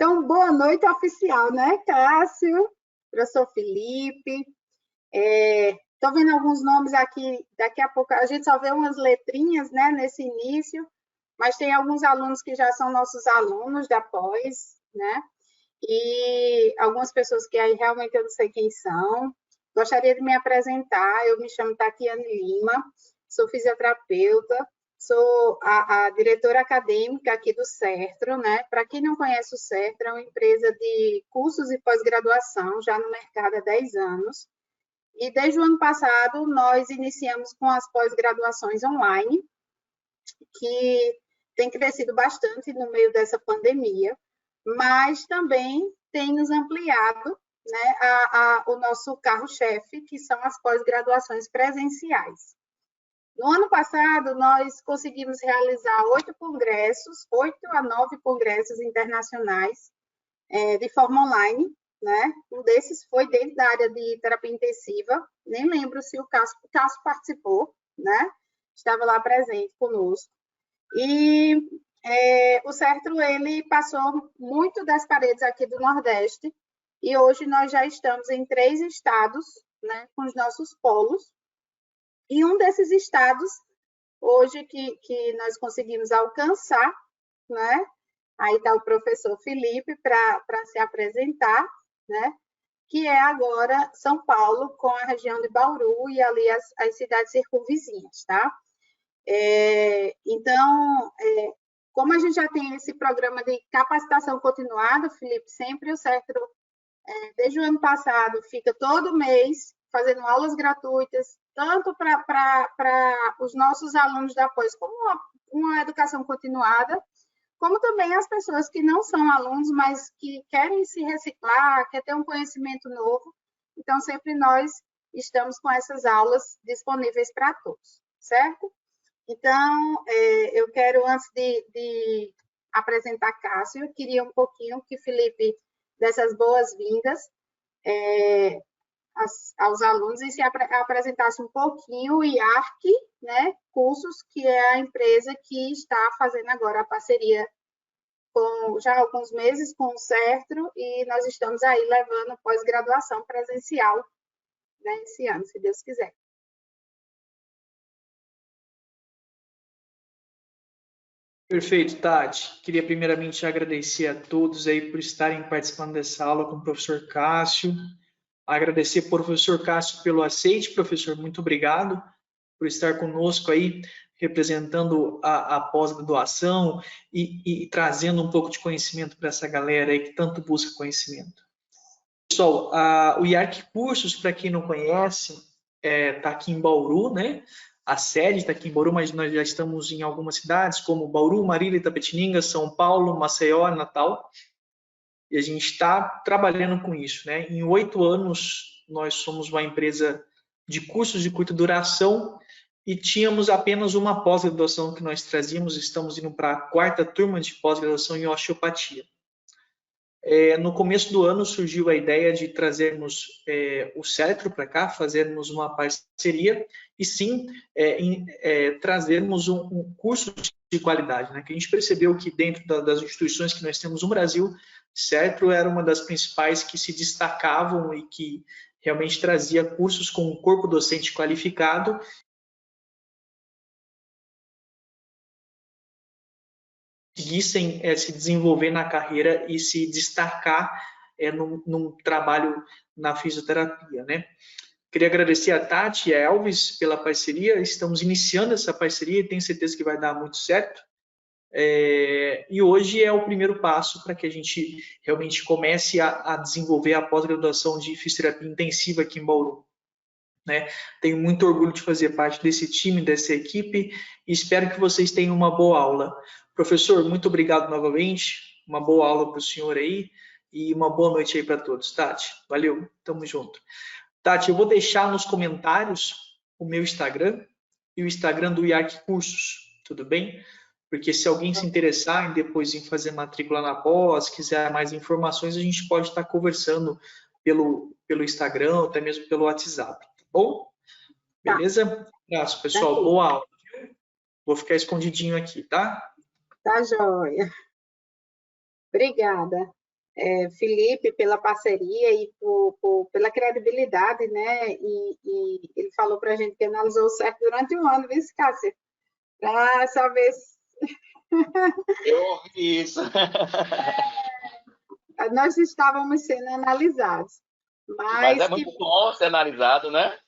Então, boa noite oficial, né, Cássio? Professor Felipe. Estou vendo alguns nomes aqui, daqui a pouco a gente só vê umas letrinhas, né, nesse início, mas tem alguns alunos que já são nossos alunos da pós, né? E algumas pessoas que aí realmente eu não sei quem são. Gostaria de me apresentar, eu me chamo Tatiane Lima, sou fisioterapeuta, sou a diretora acadêmica aqui do CERTRO, né? Para quem não conhece o CERTRO, é uma empresa de cursos e pós-graduação, já no mercado há 10 anos. E desde o ano passado, nós iniciamos com as pós-graduações online, que tem crescido bastante no meio dessa pandemia, mas também tem nos ampliado, né, o nosso carro-chefe, que são as pós-graduações presenciais. No ano passado, nós conseguimos realizar 8 a 9 congressos internacionais de forma online, né? Um desses foi dentro da área de terapia intensiva, nem lembro se o Cássio participou, né? Estava lá presente conosco. E o CERTRO, ele passou muito das paredes aqui do Nordeste, e hoje nós já estamos em 3 estados, né, com os nossos polos, e um desses estados, hoje, que nós conseguimos alcançar, né, aí está o professor Felipe para se apresentar, né, que é agora São Paulo, com a região de Bauru e ali as cidades circunvizinhas, tá? Então, como a gente já tem esse programa de capacitação continuada, Felipe, sempre o CERTRO, desde o ano passado, fica todo mês fazendo aulas gratuitas, tanto para os nossos alunos da pós, como uma educação continuada, como também as pessoas que não são alunos, mas que querem se reciclar, querem ter um conhecimento novo. Então, sempre nós estamos com essas aulas disponíveis para todos, certo? Então, eu quero, antes de apresentar Cássio, eu queria um pouquinho que Felipe desse as boas-vindas aos alunos e se apresentasse um pouquinho o IARC, né, Cursos, que é a empresa que está fazendo agora a parceria já há alguns meses com o CERTRO, e nós estamos aí levando pós-graduação presencial, né, esse ano, se Deus quiser. Perfeito, Tati. Queria primeiramente agradecer a todos aí por estarem participando dessa aula com o professor Cássio. Agradecer ao professor Cássio pelo aceite, professor, muito obrigado por estar conosco aí, representando a pós-graduação e trazendo um pouco de conhecimento para essa galera aí que tanto busca conhecimento. Pessoal, o IARC Cursos, para quem não conhece, está aqui em Bauru, né? A sede está aqui em Bauru, mas nós já estamos em algumas cidades, como Bauru, Marília, Itapetininga, São Paulo, Maceió, Natal. E a gente está trabalhando com isso, né? Em 8 anos, nós somos uma empresa de cursos de curta duração e tínhamos apenas uma pós-graduação que nós trazíamos. Estamos indo para a 4ª turma de pós-graduação em osteopatia. No começo do ano surgiu a ideia de trazermos o CERTRO para cá, fazermos uma parceria e sim trazermos um curso de qualidade, né? Que a gente percebeu que dentro das instituições que nós temos no Brasil, CERTRO era uma das principais que se destacavam e que realmente trazia cursos com um corpo docente qualificado conseguissem se desenvolver na carreira e se destacar num trabalho na fisioterapia, né? Queria agradecer a Tati e a Elvis pela parceria. Estamos iniciando essa parceria e tenho certeza que vai dar muito certo. E hoje é o primeiro passo para que a gente realmente comece a desenvolver a pós-graduação de fisioterapia intensiva aqui em Bauru. Né? Tenho muito orgulho de fazer parte desse time, dessa equipe, e espero que vocês tenham uma boa aula. Professor, muito obrigado novamente, uma boa aula para o senhor aí, e uma boa noite aí para todos. Tati, valeu, tamo junto. Tati, eu vou deixar nos comentários o meu Instagram e o Instagram do IARC Cursos, tudo bem? Porque se alguém se interessar em depois em fazer matrícula na pós, quiser mais informações, a gente pode estar conversando pelo Instagram, até mesmo pelo WhatsApp. Bom? Beleza? Abraço, pessoal. Tá, boa aula. Vou ficar escondidinho aqui, tá? Tá joia. Obrigada. Felipe, pela parceria e pela credibilidade, né? E ele falou para a gente que analisou o CERF durante um ano, viu, Cássia? Para saber se... Eu ouvi isso. Nós estávamos sendo analisados. Mas Mas é que muito bom ser analisado, né?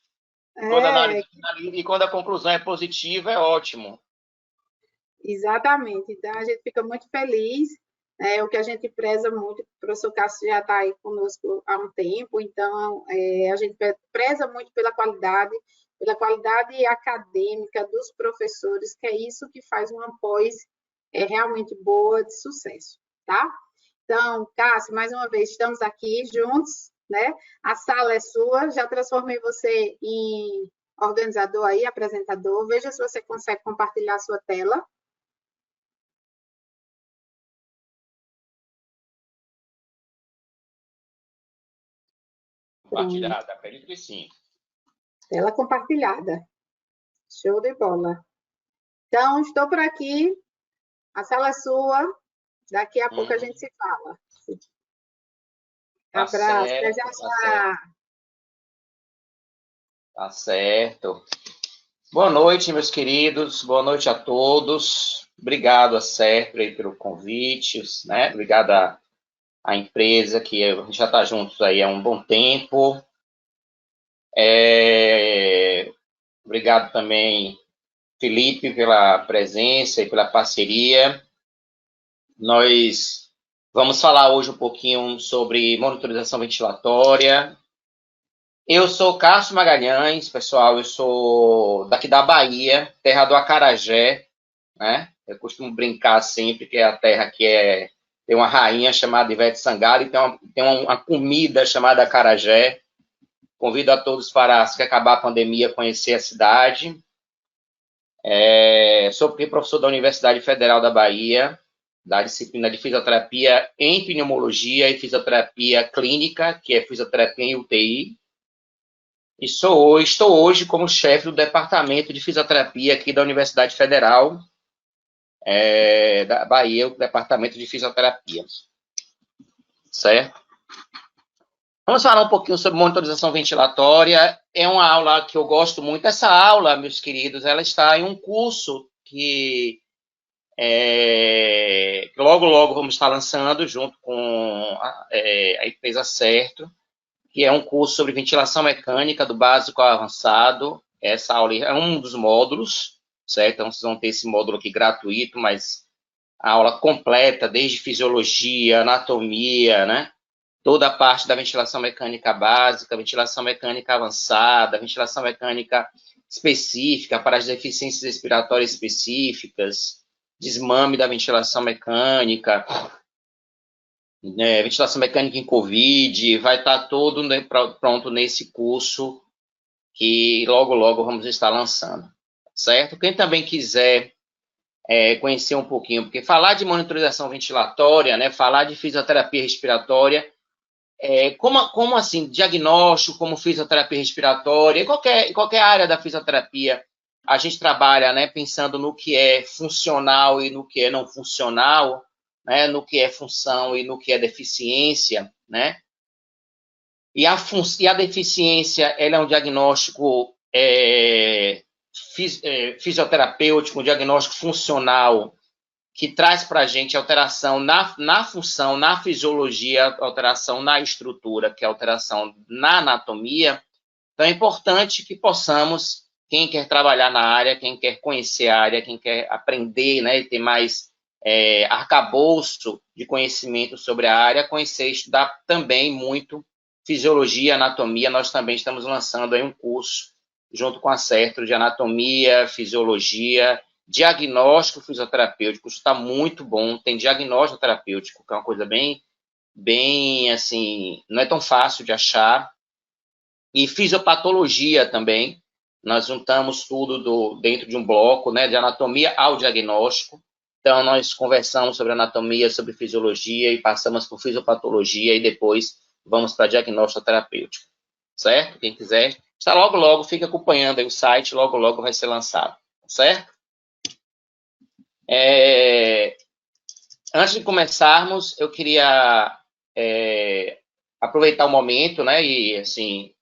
E quando a conclusão é positiva, é ótimo. Exatamente. Então, a gente fica muito feliz. O que a gente preza muito, o professor Cássio já está aí conosco há um tempo, então a gente preza muito pela qualidade acadêmica dos professores, que é isso que faz uma pós realmente boa, de sucesso, tá? Então, Cássio, mais uma vez, estamos aqui juntos, né? A sala é sua, já transformei você em organizador aí, apresentador. Veja se você consegue compartilhar a sua tela. Compartilhada, acredito que sim. Tela compartilhada. Show de bola. Então, estou por aqui. A sala é sua. Daqui a pouco a gente se fala. Tá Abraço. certo, Até já já. Tá certo. Boa noite, meus queridos. Boa noite a todos. Obrigado a Serpro aí pelo convite, né? Obrigado à empresa que já está juntos aí há um bom tempo. Obrigado também, Felipe, pela presença e pela parceria. Nós vamos falar hoje um pouquinho sobre monitorização ventilatória. Eu sou Cássio Magalhães, pessoal, eu sou daqui da Bahia, terra do acarajé, né? Eu costumo brincar sempre que é a terra que tem uma rainha chamada Ivete Sangalo e tem uma comida chamada acarajé. Convido a todos para, se acabar a pandemia, conhecer a cidade. Sou professor da Universidade Federal da Bahia, da disciplina de fisioterapia em pneumologia e fisioterapia clínica, que é fisioterapia em UTI. E estou hoje como chefe do departamento de fisioterapia aqui da Universidade Federal da Bahia, o departamento de fisioterapia. Certo? Vamos falar um pouquinho sobre monitorização ventilatória. É uma aula que eu gosto muito. Essa aula, meus queridos, ela está em um curso que logo, logo vamos estar lançando junto com a empresa Certo, que é um curso sobre ventilação mecânica do básico ao avançado. Essa aula é um dos módulos, certo? Então, vocês vão ter esse módulo aqui gratuito, mas a aula completa, desde fisiologia, anatomia, né? Toda a parte da ventilação mecânica básica, ventilação mecânica avançada, ventilação mecânica específica para as deficiências respiratórias específicas, desmame da ventilação mecânica, ventilação mecânica em Covid, vai estar todo pronto nesse curso que logo, logo vamos estar lançando, certo? Quem também quiser conhecer um pouquinho, porque falar de monitorização ventilatória, né, falar de fisioterapia respiratória, como assim, diagnóstico, como fisioterapia respiratória, qualquer área da fisioterapia, a gente trabalha, né, pensando no que é funcional e no que é não funcional, né, no que é função e no que é deficiência, né? E a deficiência, ela é um diagnóstico fisioterapêutico, um diagnóstico funcional, que traz para a gente alteração na função, na fisiologia, alteração na estrutura, que é alteração na anatomia. Então, é importante que possamos, quem quer trabalhar na área, quem quer conhecer a área, quem quer aprender, né, e ter mais arcabouço de conhecimento sobre a área, conhecer e estudar também muito fisiologia, anatomia. Nós também estamos lançando aí um curso, junto com a Certo, de anatomia, fisiologia, diagnóstico fisioterapêutico. Isso está muito bom. Tem diagnóstico terapêutico, que é uma coisa bem assim, não é tão fácil de achar. E fisiopatologia também. Nós juntamos tudo dentro de um bloco, né, de anatomia ao diagnóstico. Então, nós conversamos sobre anatomia, sobre fisiologia e passamos por fisiopatologia e depois vamos para diagnóstico terapêutico. Certo? Quem quiser, está logo, logo, fica acompanhando aí o site, logo, logo vai ser lançado. Certo? Antes de começarmos, eu queria aproveitar o momento, né, e, assim,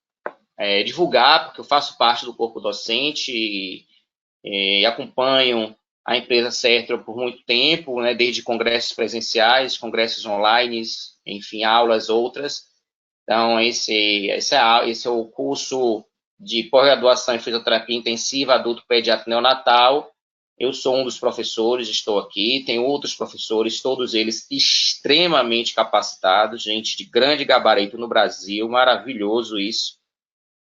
divulgar, porque eu faço parte do corpo docente e acompanho a empresa CERTRO por muito tempo, né, desde congressos presenciais, congressos online, enfim, aulas outras. Então, esse é o curso de pós-graduação em fisioterapia intensiva adulto pediatra neonatal. Eu sou um dos professores, estou aqui, tem outros professores, todos eles extremamente capacitados, gente de grande gabarito no Brasil, maravilhoso isso.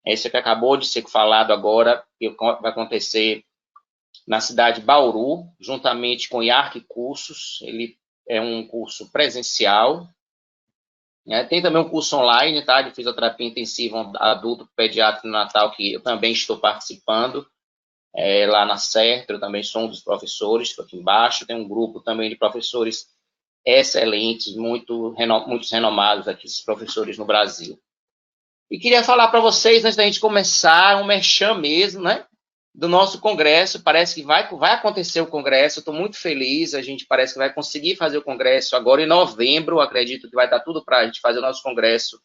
Esse que acabou de ser falado agora, que vai acontecer na cidade de Bauru, juntamente com o IARC Cursos. Ele é um curso presencial. Tem também um curso online, tá, de fisioterapia intensiva adulto pediatra neonatal, que eu também estou participando, lá na CERTRO. Eu também sou um dos professores, estou aqui embaixo. Tem um grupo também de professores excelentes, muitos renomados aqui, esses professores no Brasil. E queria falar para vocês, antes da gente começar, um merchan mesmo, né, do nosso congresso. Parece que vai acontecer o congresso, eu estou muito feliz, a gente parece que vai conseguir fazer o congresso agora em novembro. Acredito que vai dar tudo para a gente fazer o nosso congresso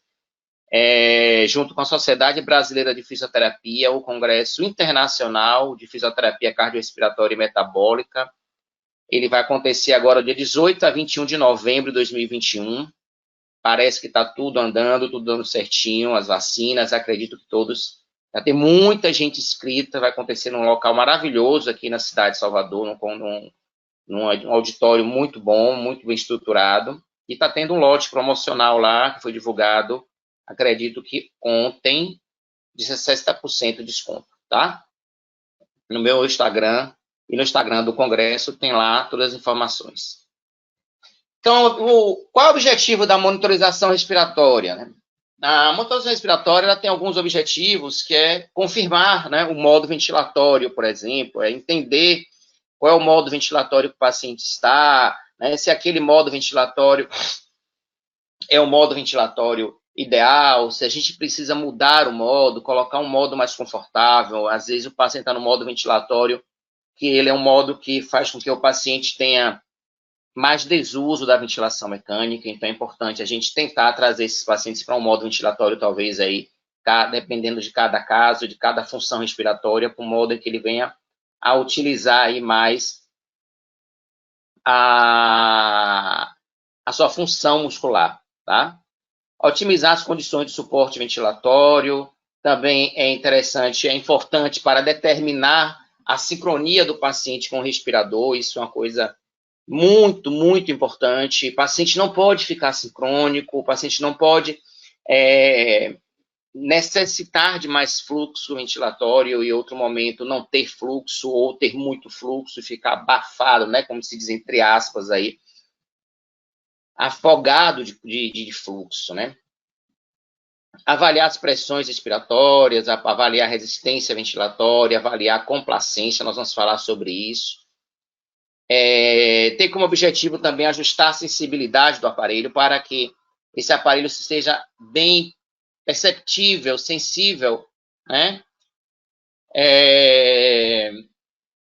junto com a Sociedade Brasileira de Fisioterapia, o Congresso Internacional de Fisioterapia Cardiorrespiratória e Metabólica. Ele vai acontecer agora dia 18 a 21 de novembro de 2021. Parece que está tudo andando, tudo dando certinho, as vacinas, acredito que todos. Já tem muita gente inscrita, vai acontecer num local maravilhoso aqui na cidade de Salvador, num auditório muito bom, muito bem estruturado. E está tendo um lote promocional lá, que foi divulgado, acredito que ontem, de 60% de desconto, tá? No meu Instagram e no Instagram do Congresso tem lá todas as informações. Então, qual é o objetivo da monitorização respiratória, né? A monitorização respiratória ela tem alguns objetivos, que é confirmar, né, o modo ventilatório, por exemplo, entender qual é o modo ventilatório que o paciente está, né, se aquele modo ventilatório é o modo ventilatório ideal, se a gente precisa mudar o modo, colocar um modo mais confortável. Às vezes o paciente está no modo ventilatório, que ele é um modo que faz com que o paciente tenha mais desuso da ventilação mecânica. Então é importante a gente tentar trazer esses pacientes para um modo ventilatório, talvez aí, dependendo de cada caso, de cada função respiratória, para um modo em que ele venha a utilizar aí mais a sua função muscular, tá? Otimizar as condições de suporte ventilatório também é interessante, é importante para determinar a sincronia do paciente com o respirador. Isso é uma coisa muito, muito importante. O paciente não pode ficar sincrônico, o paciente não pode necessitar de mais fluxo ventilatório e em outro momento não ter fluxo ou ter muito fluxo e ficar abafado, né, como se diz entre aspas aí, afogado de fluxo, né? Avaliar as pressões respiratórias, avaliar a resistência ventilatória, avaliar a complacência, nós vamos falar sobre isso. Ter como objetivo também ajustar a sensibilidade do aparelho para que esse aparelho seja bem perceptível, sensível, né?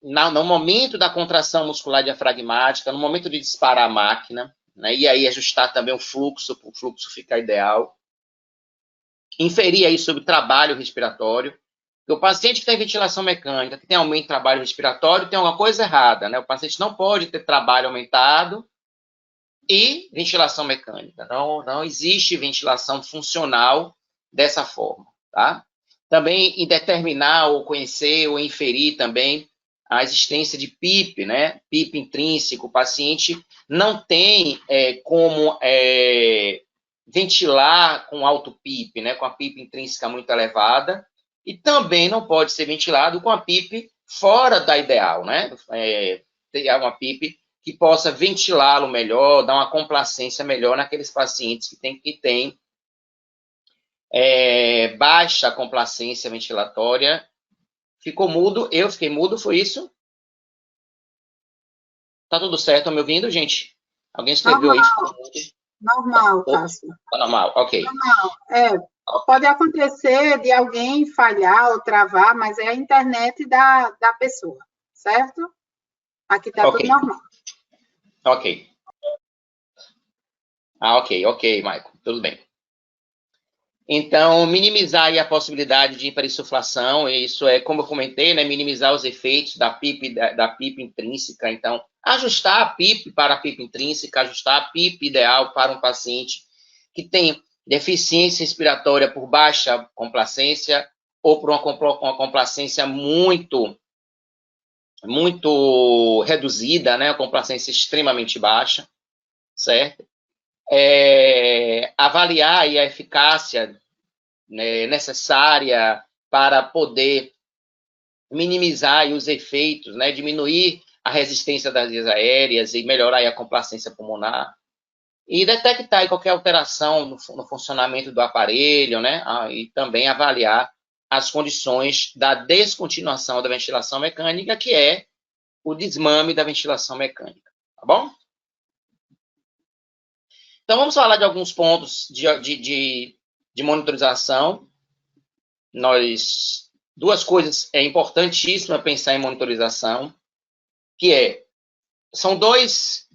No momento da contração muscular diafragmática, no momento de disparar a máquina, né? E aí ajustar também o fluxo, para o fluxo ficar ideal. Inferir aí sobre trabalho respiratório. O paciente que tem ventilação mecânica, que tem aumento de trabalho respiratório, tem alguma coisa errada, né? O paciente não pode ter trabalho aumentado e ventilação mecânica. Não existe ventilação funcional dessa forma, tá? Também em determinar ou conhecer ou inferir também a existência de PIP, né? PIP intrínseco. O paciente não tem como ventilar com alto PIP, né? Com a PIP intrínseca muito elevada. E também não pode ser ventilado com a PIP fora da ideal, né? Ter uma PIP que possa ventilá-lo melhor, dar uma complacência melhor naqueles pacientes que têm baixa complacência ventilatória. Ficou mudo? Eu fiquei mudo, foi isso? Tá tudo certo? Estão me ouvindo, gente? Alguém escreveu aí? Normal, Cássio. Normal, ok. Normal, pode acontecer de alguém falhar ou travar, mas é a internet da pessoa, certo? Aqui está tudo normal. Ok. Ok, Michael, tudo bem. Então, minimizar aí a possibilidade de hiperinsuflação, isso é, como eu comentei, né, minimizar os efeitos da PIP intrínseca. Então, ajustar a PIP para a PIP intrínseca, ajustar a PIP ideal para um paciente que tem deficiência respiratória por baixa complacência ou por uma complacência muito reduzida, né, uma complacência extremamente baixa, certo? Avaliar aí a eficácia, né, necessária para poder minimizar aí os efeitos, né, diminuir a resistência das vias aéreas e melhorar aí a complacência pulmonar. E detectar aí qualquer alteração no funcionamento do aparelho, né, e também avaliar as condições da descontinuação da ventilação mecânica, que é o desmame da ventilação mecânica, tá bom? Então, vamos falar de alguns pontos de monitorização. Duas coisas é importantíssima pensar em monitorização, que são dois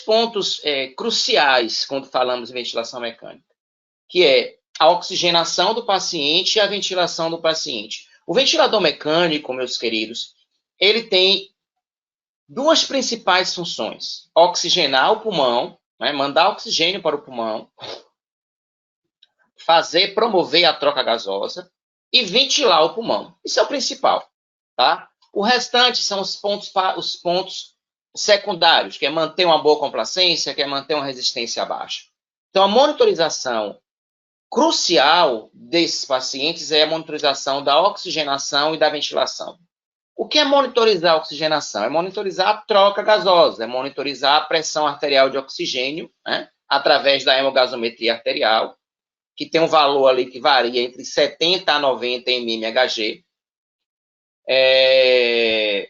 pontos cruciais quando falamos em ventilação mecânica, que é a oxigenação do paciente e a ventilação do paciente. O ventilador mecânico, meus queridos, ele tem duas principais funções: oxigenar o pulmão, né, mandar oxigênio para o pulmão, promover a troca gasosa e ventilar o pulmão. Isso é o principal, tá? O restante são os pontos secundários, que é manter uma boa complacência, que é manter uma resistência baixa. Então, a monitorização crucial desses pacientes é a monitorização da oxigenação e da ventilação. O que é monitorizar a oxigenação? É monitorizar a troca gasosa, é monitorizar a pressão arterial de oxigênio, né, através da hemogasometria arterial, que tem um valor ali que varia entre 70 a 90 mmHg.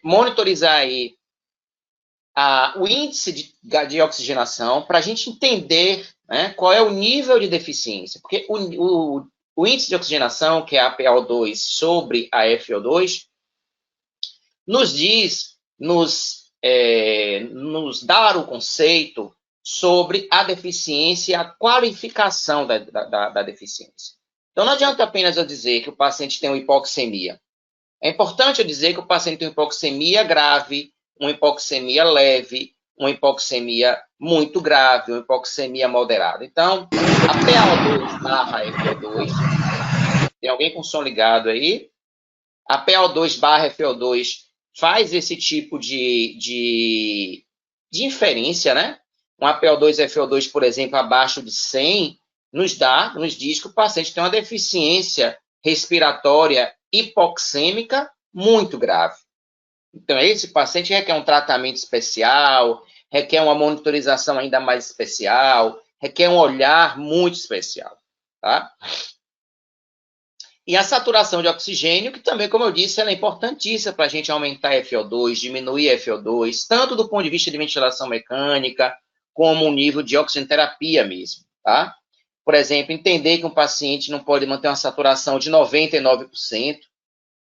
Monitorizar aí o índice de oxigenação para a gente entender, né, qual é o nível de deficiência. Porque o índice de oxigenação, que é a PaO2 sobre a FO2, nos dá o conceito sobre a deficiência e a qualificação da deficiência. Então, não adianta apenas eu dizer que o paciente tem uma hipoxemia. É importante eu dizer que o paciente tem uma hipoxemia grave, uma hipoxemia leve, uma hipoxemia muito grave, uma hipoxemia moderada. Então, a PaO2 barra FO2, tem alguém com som ligado aí? A PaO2 barra FO2 faz esse tipo de inferência, né? Uma PaO2 FO2, por exemplo, abaixo de 100, nos diz que o paciente tem uma deficiência respiratória hipoxêmica muito grave. Então, esse paciente requer um tratamento especial, requer uma monitorização ainda mais especial, requer um olhar muito especial, tá? E a saturação de oxigênio, que também, como eu disse, ela é importantíssima para a gente aumentar a FO2, diminuir a FO2, tanto do ponto de vista de ventilação mecânica, como o nível de oxigenoterapia mesmo, tá? Por exemplo, entender que um paciente não pode manter uma saturação de 99%,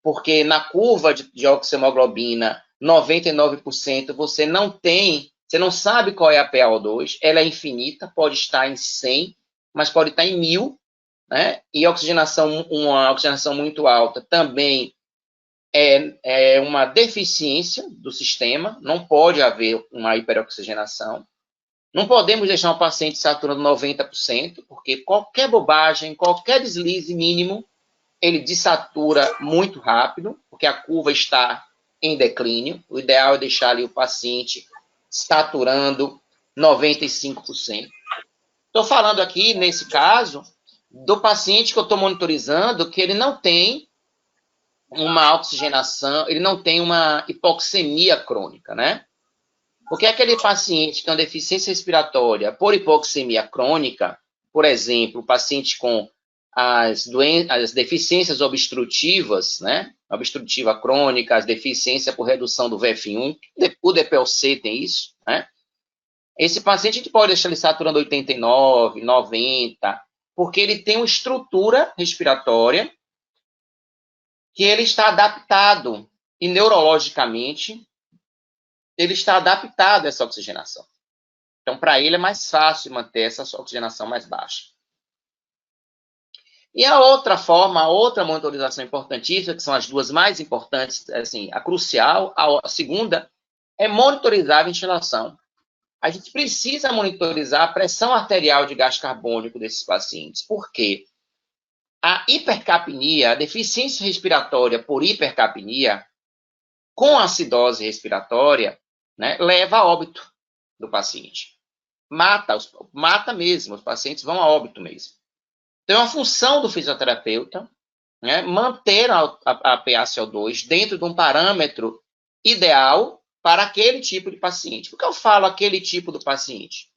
porque na curva de oxihemoglobina, 99% você não sabe qual é a PaO2, ela é infinita, pode estar em 100, mas pode estar em 1000, né? E uma oxigenação muito alta também é uma deficiência do sistema, não pode haver uma hiperoxigenação. Não podemos deixar um paciente saturando 90%, porque qualquer bobagem, qualquer deslize mínimo, ele desatura muito rápido, porque a curva está em declínio. O ideal é deixar ali o paciente saturando 95%. Estou falando aqui, nesse caso, do paciente que eu estou monitorizando, que ele não tem uma oxigenação, ele não tem uma hipoxemia crônica, né? Porque aquele paciente que tem uma deficiência respiratória por hipoxemia crônica, por exemplo, o paciente com as deficiências obstrutivas, né? Obstrutiva crônica, as deficiências por redução do VF1, o DPLC tem isso, né? Esse paciente a gente pode deixar ele saturando 89, 90, porque ele tem uma estrutura respiratória que ele está adaptado, e neurologicamente ele está adaptado a essa oxigenação. Então, para ele é mais fácil manter essa oxigenação mais baixa. E a outra forma, a outra monitorização importantíssima, que são as duas mais importantes, assim, a crucial, a segunda, é monitorizar a ventilação. A gente precisa monitorizar a pressão arterial de gás carbônico desses pacientes. Por quê? A hipercapnia, a deficiência respiratória por hipercapnia, com acidose respiratória, né, leva a óbito do paciente. Mata mesmo, os pacientes vão a óbito mesmo. Então, a função do fisioterapeuta, né, manter a PaCO2 dentro de um parâmetro ideal para aquele tipo de paciente. Por que eu falo aquele tipo do paciente?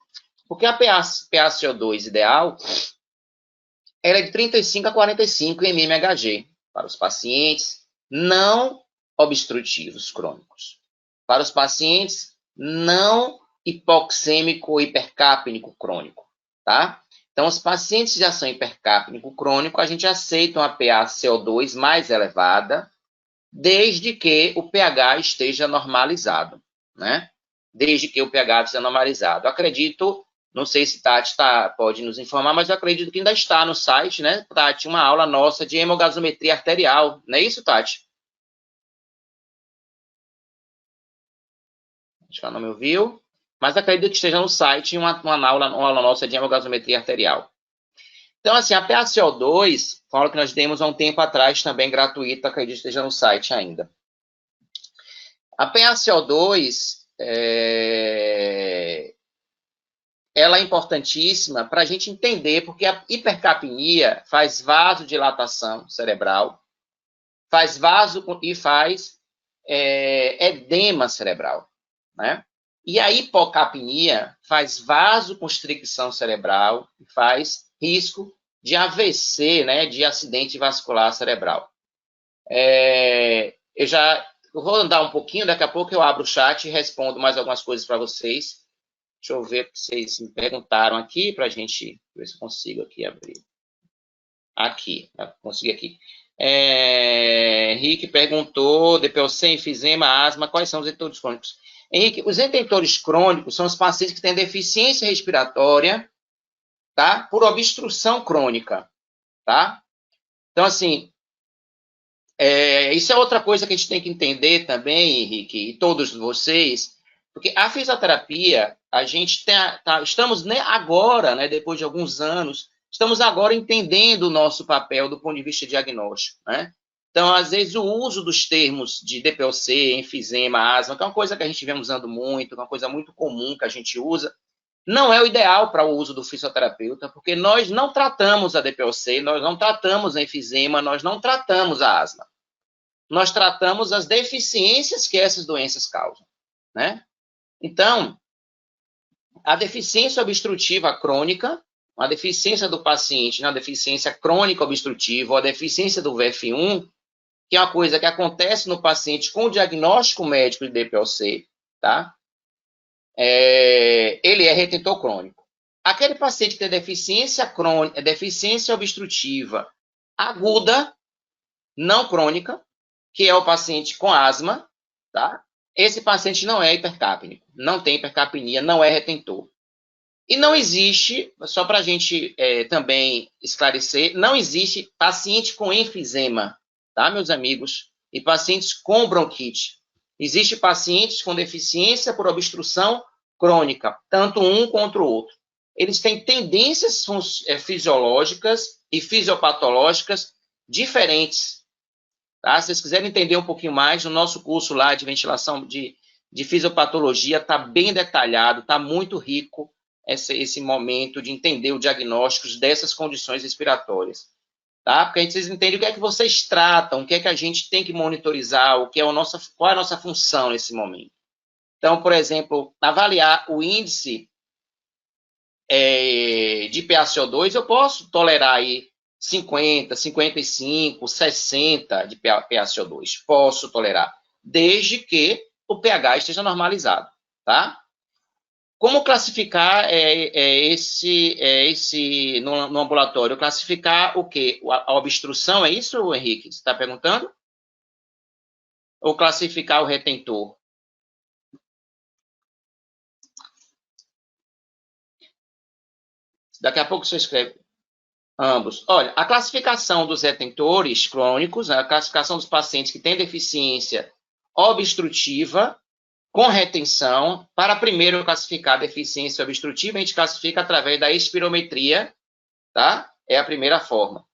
Porque a PaCO2 ideal ela é de 35 a 45 mmHg para os pacientes não obstrutivos crônicos. Para os pacientes não hipoxêmico ou hipercapnico crônico, tá? Então, os pacientes que já são hipercapnico crônico, a gente aceita uma PaCO2 mais elevada, desde que o pH esteja normalizado, né? Desde que o pH esteja normalizado. Acredito, não sei se Tati pode nos informar, mas eu acredito que ainda está no site, né, Tati, uma aula nossa de hemogasometria arterial. Não é isso, Tati? Acho que ela não me ouviu, mas acredito que esteja no site uma aula nossa de hemogasometria arterial. Então, assim, a PaCO2, fala que nós demos há um tempo atrás também gratuita, acredito que esteja no site ainda. A PaCO2, ela é importantíssima para a gente entender, porque a hipercapnia faz vasodilatação cerebral, faz edema cerebral, né? E a hipocapnia faz vasoconstricção cerebral e faz risco de AVC, né, de acidente vascular cerebral. Eu vou andar um pouquinho, daqui a pouco eu abro o chat e respondo mais algumas coisas para vocês. Deixa eu ver o que vocês me perguntaram aqui, para a gente ver se eu consigo aqui abrir. Aqui, consegui aqui. Henrique perguntou, DPOC, enfisema, asma, quais são os retentores crônicos? Henrique, os retentores crônicos são os pacientes que têm deficiência respiratória, tá? Por obstrução crônica, tá? Então, assim, isso é outra coisa que a gente tem que entender também, Henrique, e todos vocês, porque a fisioterapia, a gente estamos agora, né, depois de alguns anos, estamos agora entendendo o nosso papel do ponto de vista diagnóstico, né? Então, às vezes, o uso dos termos de DPOC, enfisema, asma, que é uma coisa que a gente vem usando muito, uma coisa muito comum que a gente usa, não é o ideal para o uso do fisioterapeuta, porque nós não tratamos a DPOC, nós não tratamos a enfisema, nós não tratamos a asma. Nós tratamos as deficiências que essas doenças causam, né? Então, a deficiência obstrutiva crônica, a deficiência do paciente na deficiência crônica obstrutiva, ou a deficiência do VF1, que é uma coisa que acontece no paciente com o diagnóstico médico de DPOC, tá? Ele é retentor crônico. Aquele paciente que tem deficiência obstrutiva aguda, não crônica, que é o paciente com asma, tá? Esse paciente não é hipercapnico, não tem hipercapnia, não é retentor. E não existe, só para a gente também esclarecer, não existe paciente com enfisema, tá, meus amigos? E pacientes com bronquite. Existe pacientes com deficiência por obstrução crônica, tanto um quanto o outro. Eles têm tendências fisiológicas e fisiopatológicas diferentes. Tá? Se vocês quiserem entender um pouquinho mais, no nosso curso lá de ventilação de fisiopatologia está bem detalhado, está muito rico esse momento de entender o diagnóstico dessas condições respiratórias. Tá? Porque aí vocês entendem o que é que vocês tratam, o que é que a gente tem que monitorizar, qual é a nossa função nesse momento. Então, por exemplo, avaliar o índice de PaCO2, eu posso tolerar aí 50, 55, 60 de PaCO2. Posso tolerar, desde que o pH esteja normalizado, tá? Como classificar no ambulatório? Classificar o quê? A obstrução, é isso, Henrique? Você está perguntando? Ou classificar o retentor? Daqui a pouco você escreve ambos. Olha, a classificação dos retentores crônicos, a classificação dos pacientes que têm deficiência obstrutiva com retenção. Para primeiro classificar a deficiência obstrutiva, a gente classifica através da espirometria, tá? É a primeira forma.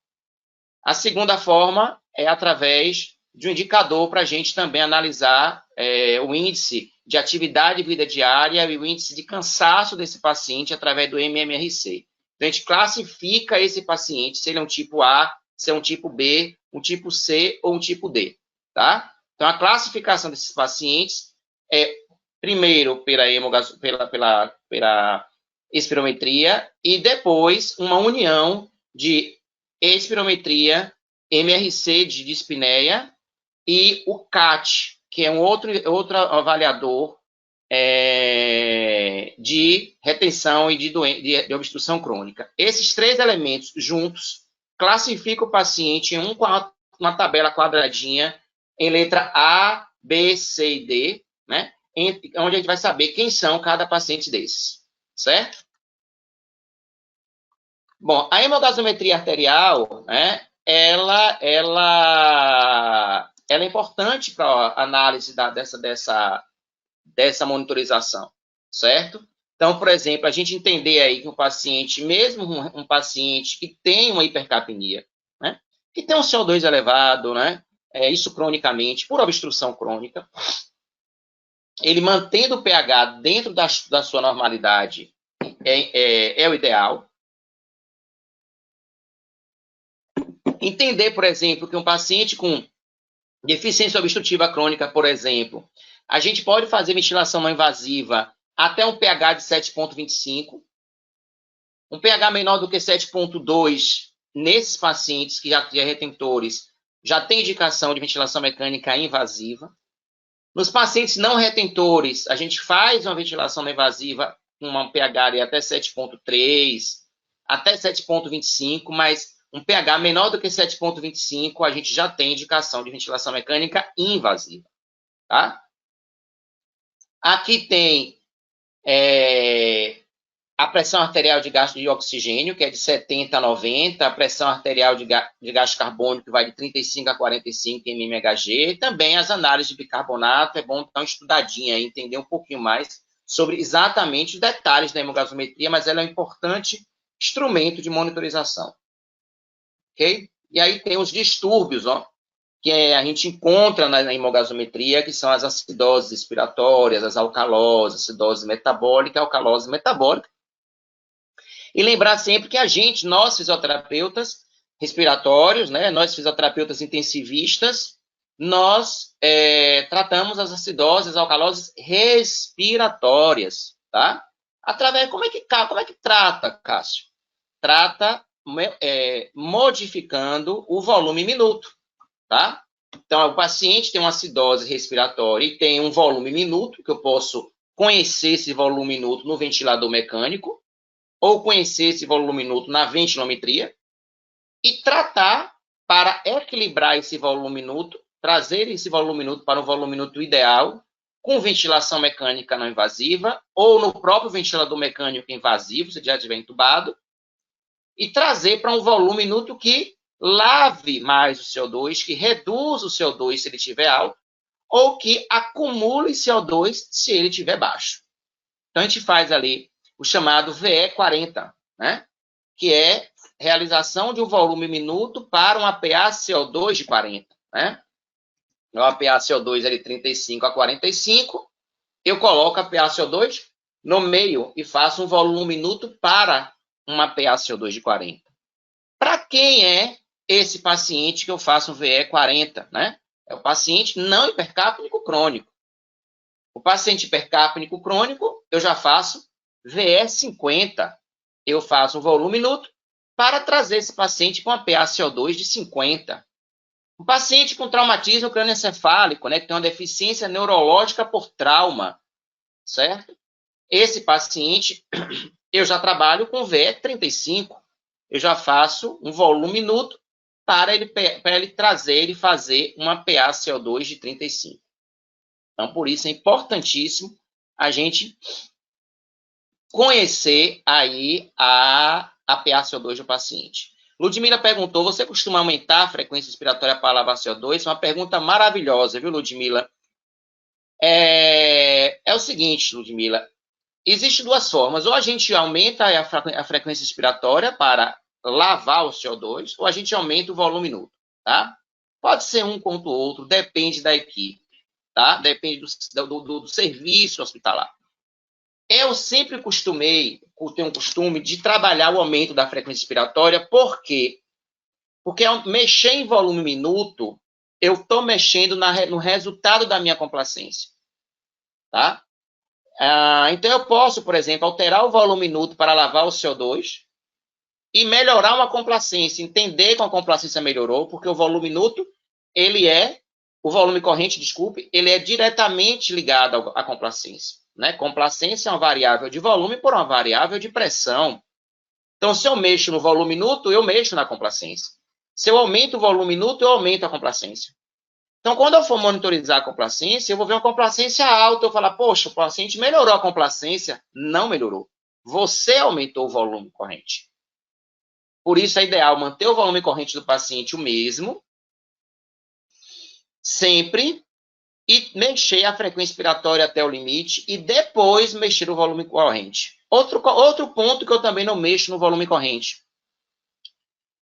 A segunda forma é através de um indicador para a gente também analisar o índice de atividade de vida diária e o índice de cansaço desse paciente através do MMRC. Então, a gente classifica esse paciente, se ele é um tipo A, se é um tipo B, um tipo C ou um tipo D, tá? Então, a classificação desses pacientes é, primeiro, pela espirometria e depois uma união de espirometria, MRC de dispneia e o CAT, que é um outro avaliador de retenção e de obstrução crônica. Esses três elementos juntos classificam o paciente em uma tabela quadradinha em letra A, B, C e D, né? Onde a gente vai saber quem são cada paciente desses, certo? Bom, a hemogasometria arterial, né, ela é importante para a análise dessa monitorização, certo? Então, por exemplo, a gente entender aí que um paciente, mesmo um paciente que tem uma hipercapnia, né, que tem um CO2 elevado, né, isso cronicamente, por obstrução crônica, ele mantendo o pH dentro da sua normalidade é o ideal. Entender, por exemplo, que um paciente com deficiência obstrutiva crônica, por exemplo, a gente pode fazer ventilação não invasiva até um pH de 7,25. Um pH menor do que 7,2 nesses pacientes que já têm retentores, já tem indicação de ventilação mecânica invasiva. Nos pacientes não retentores, a gente faz uma ventilação não invasiva com um pH de até 7,3, até 7,25, mas um pH menor do que 7,25, a gente já tem indicação de ventilação mecânica invasiva, tá? Aqui tem a pressão arterial de gasto de oxigênio, que é de 70 a 90, a pressão arterial de gasto carbônico, que vai de 35 a 45 mmHg, também as análises de bicarbonato, é bom dar uma estudadinha aí, entender um pouquinho mais sobre exatamente os detalhes da hemogasometria, mas ela é um importante instrumento de monitorização. Ok? E aí tem os distúrbios, ó, que a gente encontra na hemogasometria, que são as acidoses respiratórias, as alcaloses, acidose metabólica, alcalose metabólica. E lembrar sempre que nós fisioterapeutas respiratórios, né, nós fisioterapeutas intensivistas, nós tratamos as acidoses, as alcaloses respiratórias, tá? Através, como é que trata, Cássio? Trata modificando o volume minuto, tá? Então, o paciente tem uma acidose respiratória e tem um volume minuto, que eu posso conhecer esse volume minuto no ventilador mecânico, ou conhecer esse volume minuto na ventilometria, e tratar para equilibrar esse volume minuto, trazer esse volume minuto para um volume minuto ideal, com ventilação mecânica não invasiva, ou no próprio ventilador mecânico invasivo, se já estiver entubado, e trazer para um volume minuto que lave mais o CO2, que reduza o CO2 se ele estiver alto, ou que acumule CO2 se ele estiver baixo. Então, a gente faz ali o chamado VE40, né? Que é realização de um volume minuto para um APA-CO2 de 40. Né? O APA-CO2 é de 35 a 45, eu coloco a APA-CO2 no meio e faço um volume minuto para um APA-CO2 de 40. Para quem é esse paciente que eu faço um VE40? Né? É o paciente não hipercapnico crônico. O paciente hipercapnico crônico, eu já faço VE50. Eu faço um volume minuto para trazer esse paciente com a PaCO2 de 50. Um paciente com traumatismo crânioencefálico, né, que tem uma deficiência neurológica por trauma, certo? Esse paciente, eu já trabalho com VE35. Eu já faço um volume minuto para ele trazer e fazer uma PaCO2 de 35. Então, por isso é importantíssimo a gente conhecer aí a PaCO2 do paciente. Ludmila perguntou, você costuma aumentar a frequência respiratória para lavar CO2? Uma pergunta maravilhosa, viu, Ludmila? É o seguinte, Ludmila, existem duas formas. Ou a gente aumenta a frequência respiratória para lavar o CO2, ou a gente aumenta o volume minuto, tá? Pode ser um quanto o outro, depende da equipe, tá? Depende do serviço hospitalar. Eu sempre tenho um costume de trabalhar o aumento da frequência respiratória, por quê? Porque ao mexer em volume minuto, eu estou mexendo no resultado da minha complacência, tá? Então, eu posso, por exemplo, alterar o volume minuto para lavar o CO2 e melhorar uma complacência, entender que a complacência melhorou, porque o volume minuto, o volume corrente, desculpe, ele é diretamente ligado à complacência, né? Complacência é uma variável de volume por uma variável de pressão. Então, se eu mexo no volume minuto, eu mexo na complacência. Se eu aumento o volume minuto, eu aumento a complacência. Então, quando eu for monitorizar a complacência, eu vou ver uma complacência alta, eu vou falar, poxa, o paciente melhorou a complacência. Não melhorou. Você aumentou o volume corrente. Por isso, é ideal manter o volume corrente do paciente o mesmo, sempre, e mexer a frequência respiratória até o limite, e depois mexer o volume corrente. Outro ponto que eu também não mexo no volume corrente.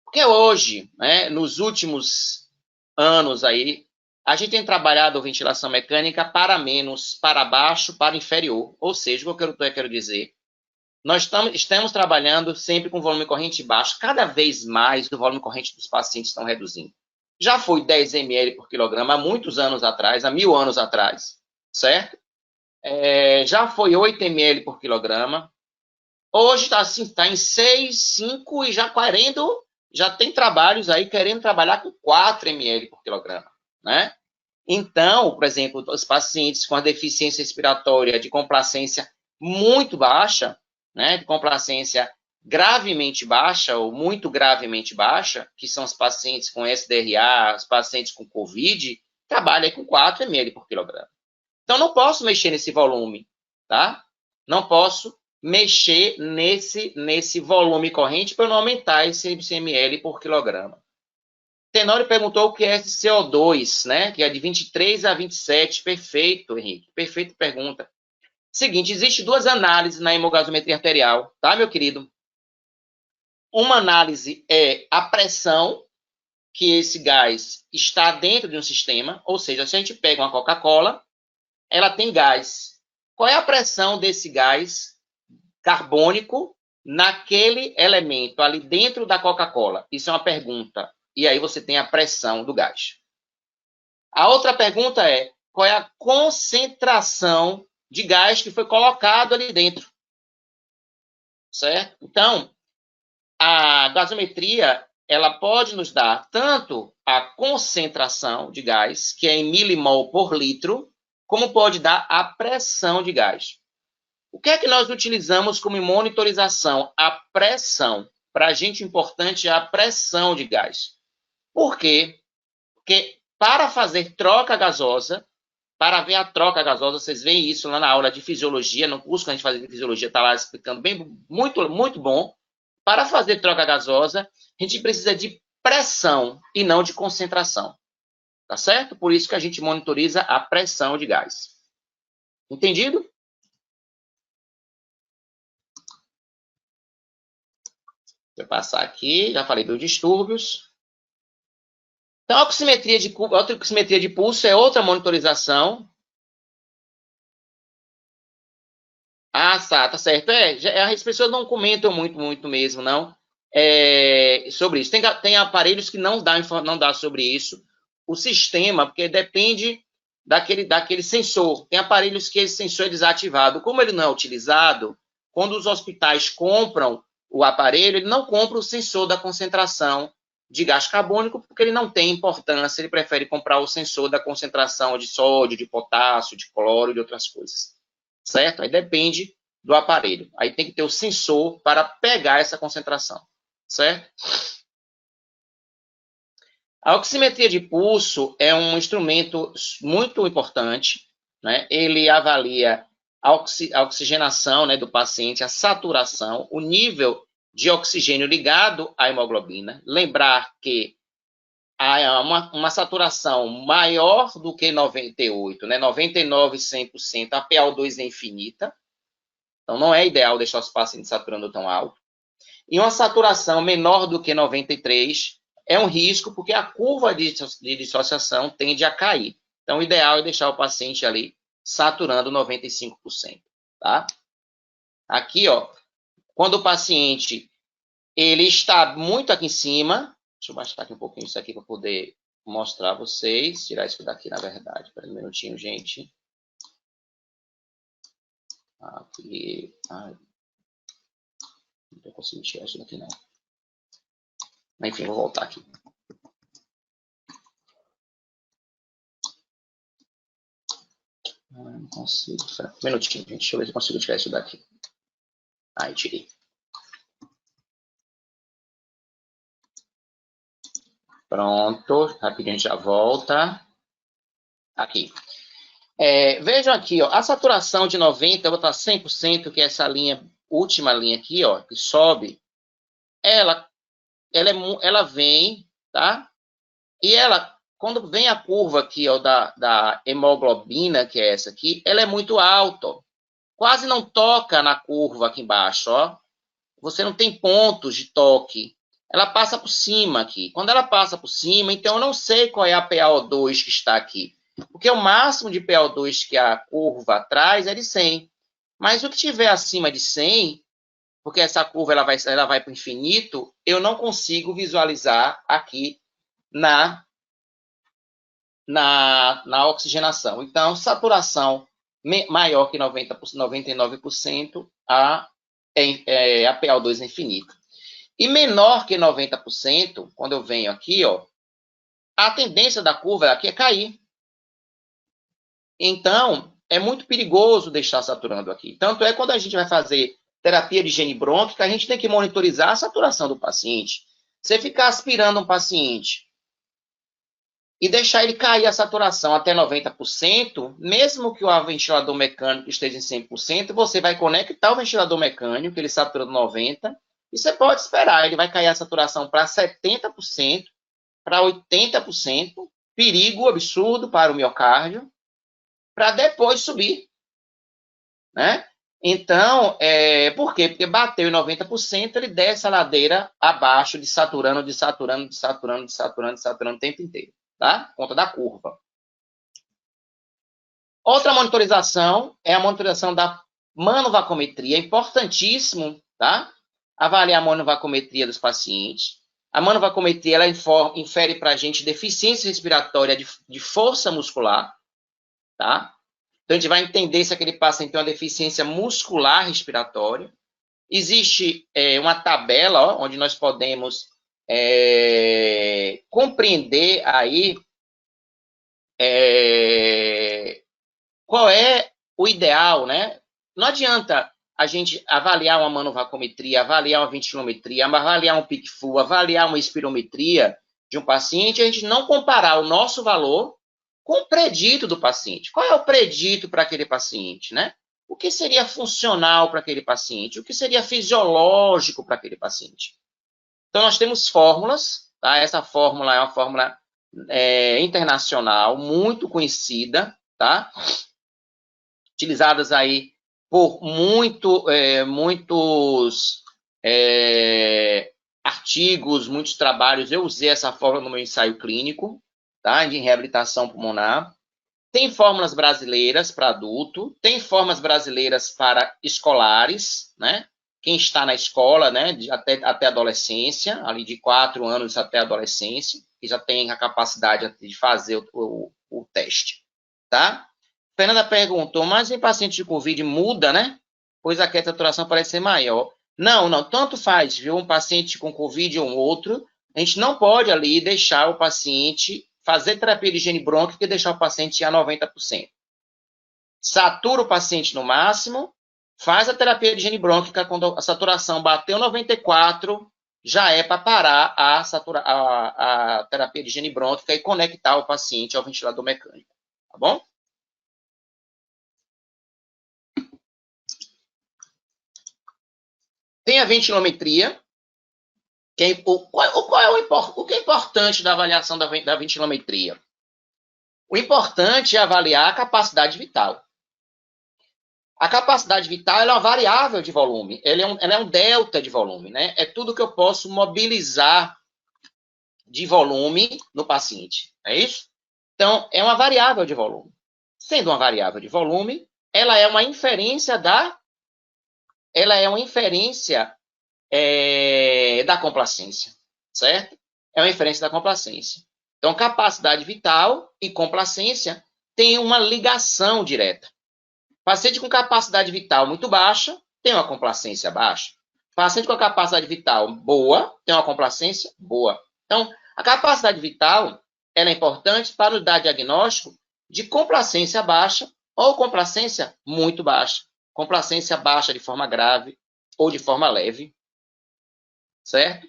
Porque hoje, né, nos últimos anos aí, a gente tem trabalhado a ventilação mecânica para menos, para baixo, para inferior. Ou seja, o que eu quero dizer? Nós estamos trabalhando sempre com volume corrente baixo. Cada vez mais o volume corrente dos pacientes estão reduzindo. Já foi 10 ml por quilograma há muitos anos atrás, há 1000 anos atrás, certo? Já foi 8 ml por quilograma. Hoje está assim, tá em 6, 5 e já tem trabalhos aí querendo trabalhar com 4 ml por quilograma, né? Então, por exemplo, os pacientes com a deficiência respiratória de complacência muito baixa, né, de complacência gravemente baixa ou muito gravemente baixa, que são os pacientes com SDRA, os pacientes com COVID, trabalham com 4 ml por quilograma. Então, não posso mexer nesse volume, tá? Não posso mexer nesse volume corrente para não aumentar esse ml por quilograma. Tenório perguntou o que é esse CO2, né? Que é de 23 a 27. Perfeito, Henrique. Perfeita pergunta. Seguinte, existe duas análises na hemogasometria arterial, tá, meu querido? Uma análise é a pressão que esse gás está dentro de um sistema, ou seja, se a gente pega uma Coca-Cola, ela tem gás. Qual é a pressão desse gás carbônico naquele elemento ali dentro da Coca-Cola? Isso é uma pergunta. E aí você tem a pressão do gás. A outra pergunta é, qual é a concentração de gás que foi colocado ali dentro? Certo? Então, a gasometria, ela pode nos dar tanto a concentração de gás, que é em milimol por litro, como pode dar a pressão de gás. O que é que nós utilizamos como monitorização? A pressão. Para a gente, o importante é a pressão de gás. Por quê? Porque para fazer troca gasosa, para ver a troca gasosa, vocês veem isso lá na aula de fisiologia, no curso que a gente faz de fisiologia, está lá explicando bem, muito, muito bom. Para fazer troca gasosa, a gente precisa de pressão e não de concentração. Tá certo? Por isso que a gente monitoriza a pressão de gás. Entendido? Vou passar aqui, já falei dos distúrbios. Então, a oximetria de pulso é outra monitorização. Tá certo. As pessoas não comentam muito mesmo, não, sobre isso. Tem aparelhos que não dá sobre isso. O sistema, porque depende daquele sensor. Tem aparelhos que esse sensor é desativado. Como ele não é utilizado, quando os hospitais compram o aparelho, ele não compra o sensor da concentração de gás carbônico, porque ele não tem importância, ele prefere comprar o sensor da concentração de sódio, de potássio, de cloro e de outras coisas. Certo? Aí depende do aparelho. Aí tem que ter o sensor para pegar essa concentração. Certo? A oximetria de pulso é um instrumento muito importante, né? Ele avalia a oxigenação, né, do paciente, a saturação, o nível de oxigênio ligado à hemoglobina. Lembrar que há uma saturação maior do que 98, né? 99, 100%, a PaO2 é infinita. Então, não é ideal deixar os pacientes saturando tão alto. E uma saturação menor do que 93 é um risco, porque a curva de dissociação tende a cair. Então, o ideal é deixar o paciente ali saturando 95%, tá? Aqui, ó, quando o paciente ele está muito aqui em cima, deixa eu baixar aqui um pouquinho isso aqui para poder mostrar a vocês, tirar isso daqui, na verdade. Espera um minutinho, gente. Aqui, ai, não estou conseguindo tirar isso daqui, não. Enfim, vou voltar aqui. Não consigo. Um minutinho, gente. Deixa eu ver se eu consigo tirar isso daqui. Aí, tirei. Pronto. Rapidinho já volta. Aqui. Vejam aqui, ó, a saturação de 90, eu vou botar 100%, que é essa linha, última linha aqui, ó, que sobe, ela vem, tá? E ela, quando vem a curva aqui, ó, da hemoglobina, que é essa aqui, ela é muito alta, ó. Quase não toca na curva aqui embaixo, ó. Você não tem pontos de toque. Ela passa por cima aqui. Quando ela passa por cima, então eu não sei qual é a PaO2 que está aqui. Porque o máximo de PaO2 que a curva traz é de 100. Mas o que tiver acima de 100, porque essa curva ela vai para o infinito, eu não consigo visualizar aqui na oxigenação. Então, saturação maior que 99%, a PaO2 é infinita. E menor que 90%, quando eu venho aqui, ó, a tendência da curva aqui é cair. Então, é muito perigoso deixar saturando aqui. Tanto é quando a gente vai fazer terapia de higiene brônquica, a gente tem que monitorizar a saturação do paciente. Você ficar aspirando um paciente e deixar ele cair a saturação até 90%, mesmo que o ventilador mecânico esteja em 100%, você vai conectar o ventilador mecânico, ele saturando 90%, e você pode esperar, ele vai cair a saturação para 70%, para 80%, perigo absurdo para o miocárdio, para depois subir, né? Então, por quê? Porque bateu em 90%, ele desce a ladeira abaixo, desaturando o tempo inteiro, tá? Por conta da curva. Outra monitorização é a monitorização da manovacometria, é importantíssimo, tá? Avaliar a manovacometria dos pacientes. A manovacometria, ela infere para a gente deficiência respiratória de força muscular, tá? Então, a gente vai entender se aquele paciente tem uma deficiência muscular respiratória. Existe uma tabela, ó, onde nós podemos compreender aí qual é o ideal, né? Não adianta a gente avaliar uma manovacometria, avaliar uma ventilometria, avaliar um PIC-FU, avaliar uma espirometria de um paciente, a gente não comparar o nosso valor com o predito do paciente. Qual é o predito para aquele paciente, né? O que seria funcional para aquele paciente? O que seria fisiológico para aquele paciente? Então, nós temos fórmulas, tá? Essa fórmula é uma fórmula internacional, muito conhecida, tá? Utilizadas aí por muitos artigos, muitos trabalhos. Eu usei essa fórmula no meu ensaio clínico, tá? De reabilitação pulmonar. Tem fórmulas brasileiras para adulto, tem fórmulas brasileiras para escolares, né? Quem está na escola, né? Até adolescência, ali de 4 anos até adolescência, que já tem a capacidade de fazer o teste, tá? Fernanda perguntou, mas em paciente de Covid muda, né? Pois aqui a saturação parece ser maior. Não, tanto faz, viu? Um paciente com Covid ou um outro, a gente não pode ali deixar o paciente fazer terapia de higiene brônquica e deixar o paciente a 90%. Satura o paciente no máximo, faz a terapia de higiene brônquica, quando a saturação bateu 94%, já é para parar a terapia de higiene brônquica e conectar o paciente ao ventilador mecânico, tá bom? Tem a ventilometria, o que é importante da avaliação da ventilometria? O importante é avaliar a capacidade vital. A capacidade vital ela é uma variável de volume, ela é um delta de volume, né? É tudo que eu posso mobilizar de volume no paciente, é isso? Então, é uma variável de volume. Sendo uma variável de volume, ela é uma inferência da complacência, certo? É uma inferência da complacência. Então, capacidade vital e complacência têm uma ligação direta. Paciente com capacidade vital muito baixa tem uma complacência baixa. Paciente com capacidade vital boa tem uma complacência boa. Então, a capacidade vital ela é importante para dar diagnóstico de complacência baixa ou complacência muito baixa. Complacência baixa de forma grave ou de forma leve. Certo?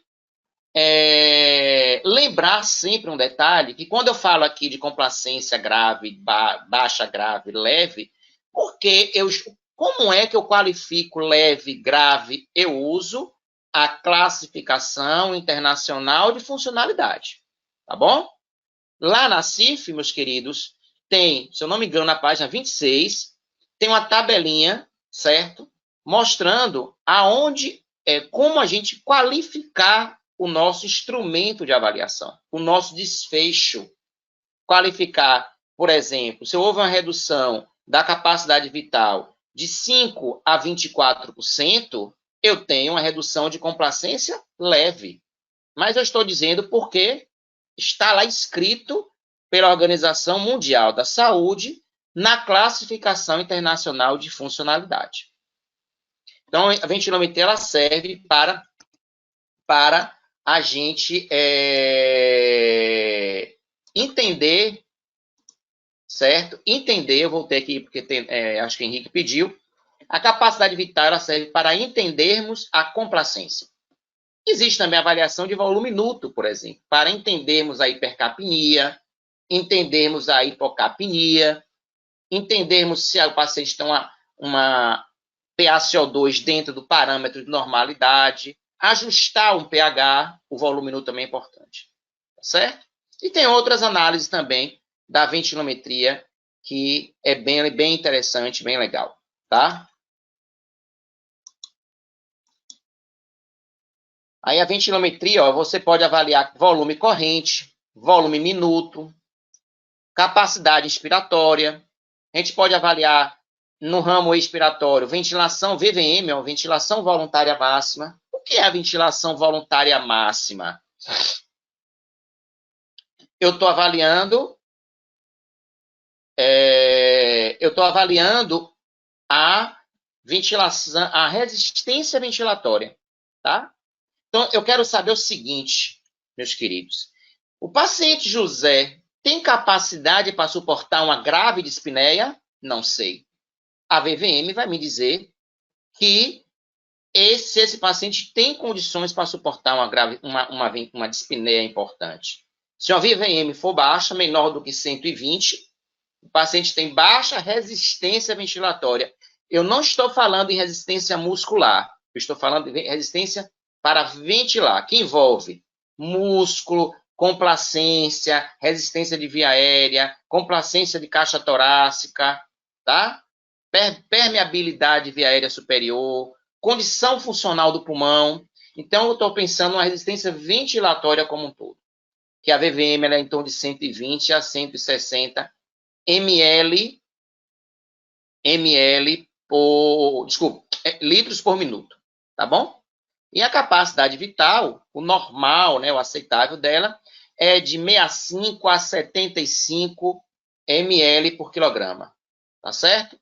Lembrar sempre um detalhe, que quando eu falo aqui de complacência grave, baixa, grave, leve, como é que eu qualifico leve, grave? Eu uso a classificação internacional de funcionalidade, tá bom? Lá na CIF, meus queridos, tem, se eu não me engano, na página 26, tem uma tabelinha, certo? Mostrando como a gente qualificar o nosso instrumento de avaliação, o nosso desfecho. Qualificar, por exemplo, se houve uma redução da capacidade vital de 5% a 24%, eu tenho uma redução de complacência leve. Mas eu estou dizendo porque está lá escrito pela Organização Mundial da Saúde na Classificação Internacional de Funcionalidade. Então, a ventilometria ela serve para a gente entender, certo? Eu voltei aqui porque acho que o Henrique pediu. A capacidade vital ela serve para entendermos a complacência. Existe também a avaliação de volume minuto, por exemplo, para entendermos a hipercapnia, entendermos a hipocapnia, entendermos se o paciente tem uma PaCO2 dentro do parâmetro de normalidade, ajustar um pH, o volume minuto também é importante, tá certo? E tem outras análises também da ventilometria que é bem interessante, bem legal, tá? Aí a ventilometria, ó, você pode avaliar volume corrente, volume minuto, capacidade inspiratória. A gente pode avaliar no ramo expiratório ventilação VVM, ó, ventilação voluntária máxima. O que é a ventilação voluntária máxima? Eu estou avaliando a ventilação, a resistência ventilatória, tá? Então, eu quero saber o seguinte, meus queridos. O paciente José tem capacidade para suportar uma grave dispneia? Não sei. A VVM vai me dizer que esse paciente tem condições para suportar uma dispneia importante. Se a VVM for baixa, menor do que 120, o paciente tem baixa resistência ventilatória. Eu não estou falando em resistência muscular, eu estou falando de resistência para ventilar, que envolve músculo, complacência, resistência de via aérea, complacência de caixa torácica, tá? Permeabilidade de via aérea superior, condição funcional do pulmão. Então, eu estou pensando numa resistência ventilatória como um todo, que a VVM ela é em torno de 120 a 160 litros por minuto, tá bom? E a capacidade vital, o normal, né, o aceitável dela, é de 65 a 75 ml por quilograma, tá certo?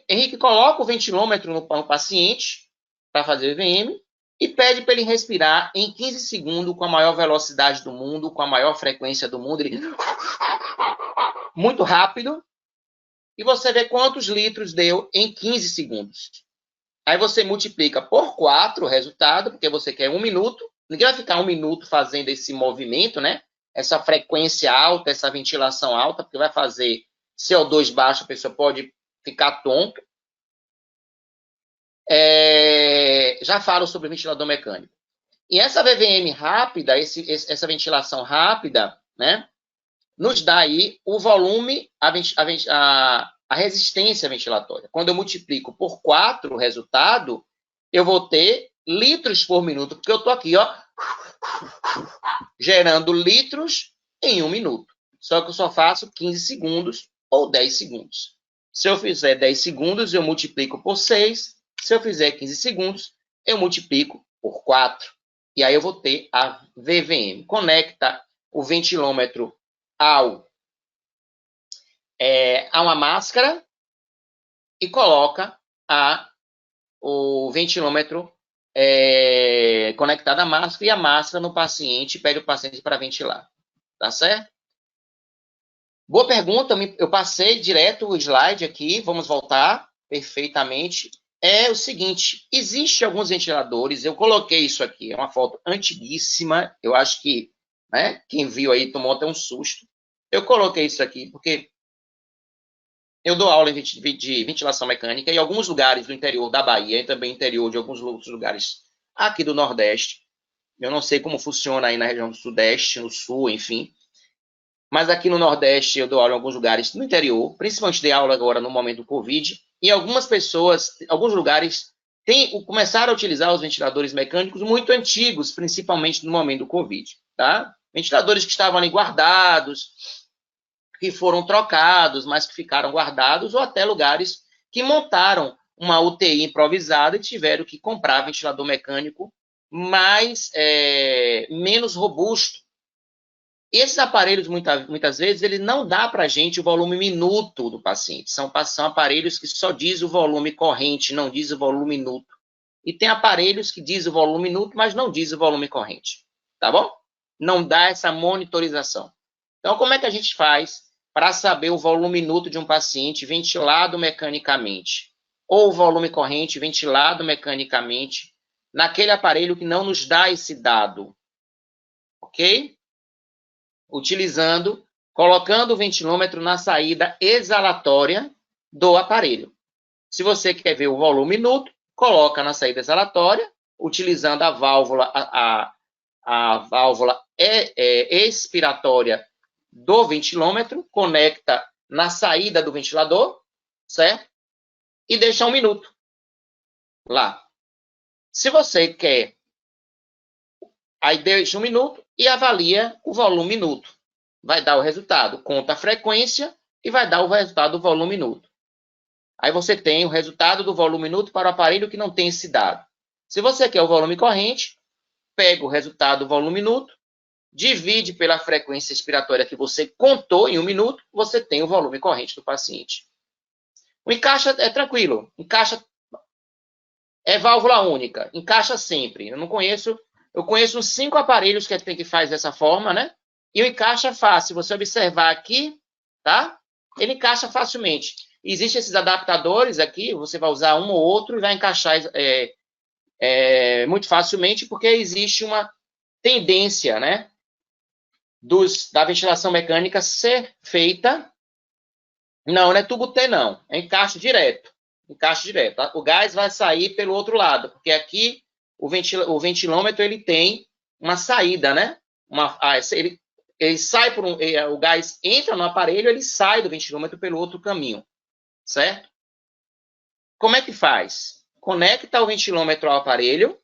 Henrique coloca o ventilômetro no paciente para fazer VVM e pede para ele respirar em 15 segundos com a maior velocidade do mundo, com a maior frequência do mundo, ele... muito rápido, e você vê quantos litros deu em 15 segundos. Aí você multiplica por 4 o resultado, porque você quer 1 minuto. Ninguém vai ficar 1 minuto fazendo esse movimento, né? Essa frequência alta, essa ventilação alta, porque vai fazer CO2 baixo, a pessoa pode ficar tonta. já falo sobre ventilador mecânico. E essa VVM rápida, essa ventilação rápida, né, nos dá aí o volume, a resistência ventilatória. Quando eu multiplico por 4 o resultado, eu vou ter litros por minuto, porque eu estou aqui, ó, gerando litros em 1 minuto. Só que eu só faço 15 segundos ou 10 segundos. Se eu fizer 10 segundos, eu multiplico por 6. Se eu fizer 15 segundos, eu multiplico por 4. E aí eu vou ter a VVM. Conecta o ventilômetro a uma máscara e coloca o ventilômetro conectado à máscara e a máscara no paciente, pede o paciente para ventilar. Tá certo? Boa pergunta, eu passei direto o slide aqui, vamos voltar perfeitamente. É o seguinte, existem alguns ventiladores, eu coloquei isso aqui, é uma foto antiguíssima, eu acho que, né, quem viu aí tomou até um susto. Eu coloquei isso aqui porque eu dou aula de ventilação mecânica em alguns lugares do interior da Bahia e também interior de alguns outros lugares aqui do Nordeste. Eu não sei como funciona aí na região do Sudeste, no Sul, enfim. Mas aqui no Nordeste eu dou aula em alguns lugares no interior, principalmente dei aula agora no momento do Covid, e algumas pessoas, alguns lugares, começaram a utilizar os ventiladores mecânicos muito antigos, principalmente no momento do Covid, tá? Ventiladores que estavam ali guardados, que foram trocados, mas que ficaram guardados, ou até lugares que montaram uma UTI improvisada e tiveram que comprar ventilador mecânico menos robusto. Esses aparelhos, muitas vezes, ele não dá para a gente o volume minuto do paciente. São aparelhos que só diz o volume corrente, não diz o volume minuto. E tem aparelhos que diz o volume minuto, mas não diz o volume corrente. Tá bom? Não dá essa monitorização. Então, como é que a gente faz para saber o volume minuto de um paciente ventilado mecanicamente? Ou o volume corrente ventilado mecanicamente naquele aparelho que não nos dá esse dado? Ok? Colocando o ventilômetro na saída exalatória do aparelho. Se você quer ver o volume minuto, coloca na saída exalatória, utilizando a válvula expiratória do ventilômetro, conecta na saída do ventilador, certo? E deixa 1 minuto lá. Se você quer, aí deixa 1 minuto e avalia o volume minuto. Vai dar o resultado, conta a frequência e vai dar o resultado do volume minuto. Aí você tem o resultado do volume minuto para o aparelho que não tem esse dado. Se você quer o volume corrente, pega o resultado do volume minuto, divide pela frequência expiratória que você contou em 1 minuto, você tem o volume corrente do paciente. O encaixa é tranquilo, encaixa é válvula única, encaixa sempre. Eu conheço uns 5 aparelhos que faz dessa forma, né? E o encaixa fácil. Se você observar aqui, tá? Ele encaixa facilmente. Existem esses adaptadores aqui, você vai usar um ou outro e vai encaixar muito facilmente, porque existe uma tendência, né? Da ventilação mecânica ser feita. Não é tubo T, não. É encaixe direto. Encaixe direto. Tá? O gás vai sair pelo outro lado, porque aqui o ventilômetro ele tem uma saída, né? Ele sai o gás entra no aparelho, ele sai do ventilômetro pelo outro caminho, certo? Como é que faz? Conecta o ventilômetro ao aparelho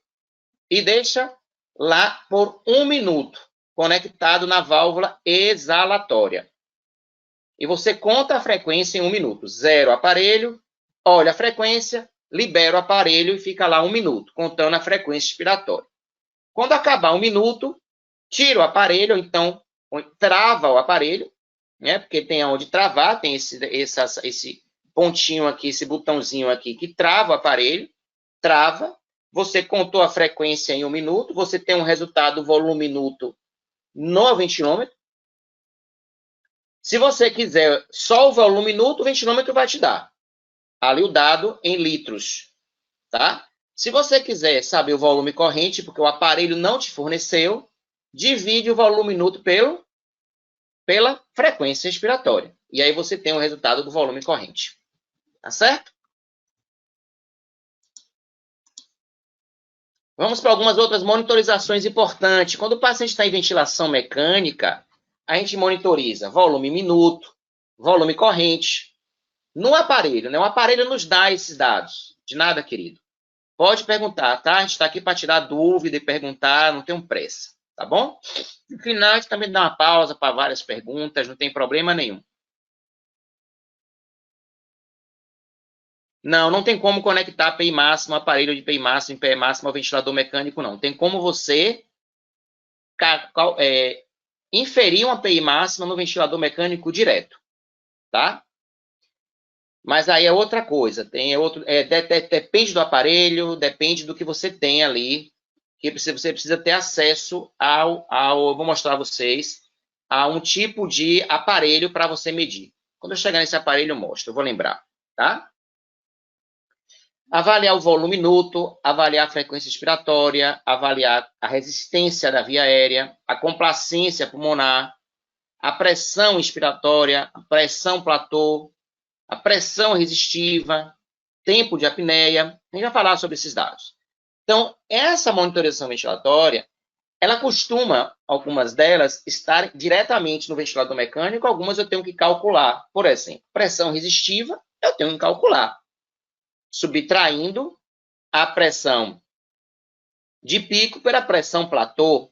e deixa lá por 1 minuto, conectado na válvula exalatória. E você conta a frequência em 1 minuto. 0 aparelho, olha a frequência, libera o aparelho e fica lá 1 minuto, contando a frequência expiratória. Quando acabar 1 minuto, tira o aparelho, ou então trava o aparelho, né? Porque tem onde travar, tem esse pontinho aqui, esse botãozinho aqui que trava o aparelho, trava. Você contou a frequência em 1 minuto, você tem um resultado do volume minuto no ventilômetro. Se você quiser só o volume minuto, o ventilômetro vai te dar ali o dado em litros, tá? Se você quiser saber o volume corrente, porque o aparelho não te forneceu, divide o volume minuto pela frequência expiratória. E aí você tem o resultado do volume corrente. Tá certo? Vamos para algumas outras monitorizações importantes. Quando o paciente está em ventilação mecânica, a gente monitoriza volume minuto, volume corrente. No aparelho, né? O aparelho nos dá esses dados. De nada, querido. Pode perguntar, tá? A gente está aqui para tirar dúvida e perguntar, não tem pressa, tá bom? No final, a gente também dá uma pausa para várias perguntas, não tem problema nenhum. Não tem como conectar PI máximo, aparelho de PI máximo, PI máximo ao ventilador mecânico, não. Tem como você inferir uma PI máxima no ventilador mecânico direto, tá? Mas aí é outra coisa, depende do aparelho, depende do que você tem ali, que você precisa ter acesso vou mostrar a vocês, a um tipo de aparelho para você medir. Quando eu chegar nesse aparelho, eu mostro, eu vou lembrar, tá? Avaliar o volume minuto, avaliar a frequência respiratória, avaliar a resistência da via aérea, a complacência pulmonar, a pressão inspiratória, a pressão platô, a pressão resistiva, tempo de apneia. A gente vai falar sobre esses dados. Então, essa monitorização ventilatória, ela costuma, algumas delas, estar diretamente no ventilador mecânico, algumas eu tenho que calcular. Por exemplo, pressão resistiva, eu tenho que calcular, subtraindo a pressão de pico pela pressão platô.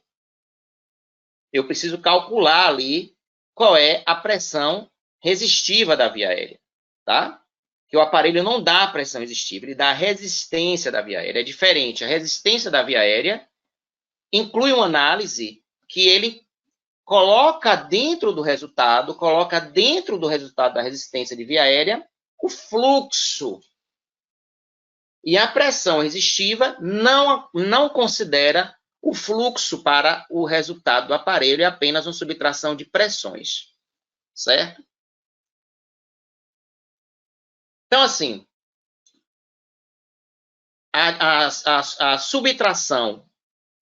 Eu preciso calcular ali qual é a pressão resistiva da via aérea, tá? Que o aparelho não dá a pressão resistiva, ele dá a resistência da via aérea. É diferente. A resistência da via aérea inclui uma análise que ele coloca dentro do resultado da resistência de via aérea, o fluxo. E a pressão resistiva não considera o fluxo para o resultado do aparelho, é apenas uma subtração de pressões, certo? Então, assim, a subtração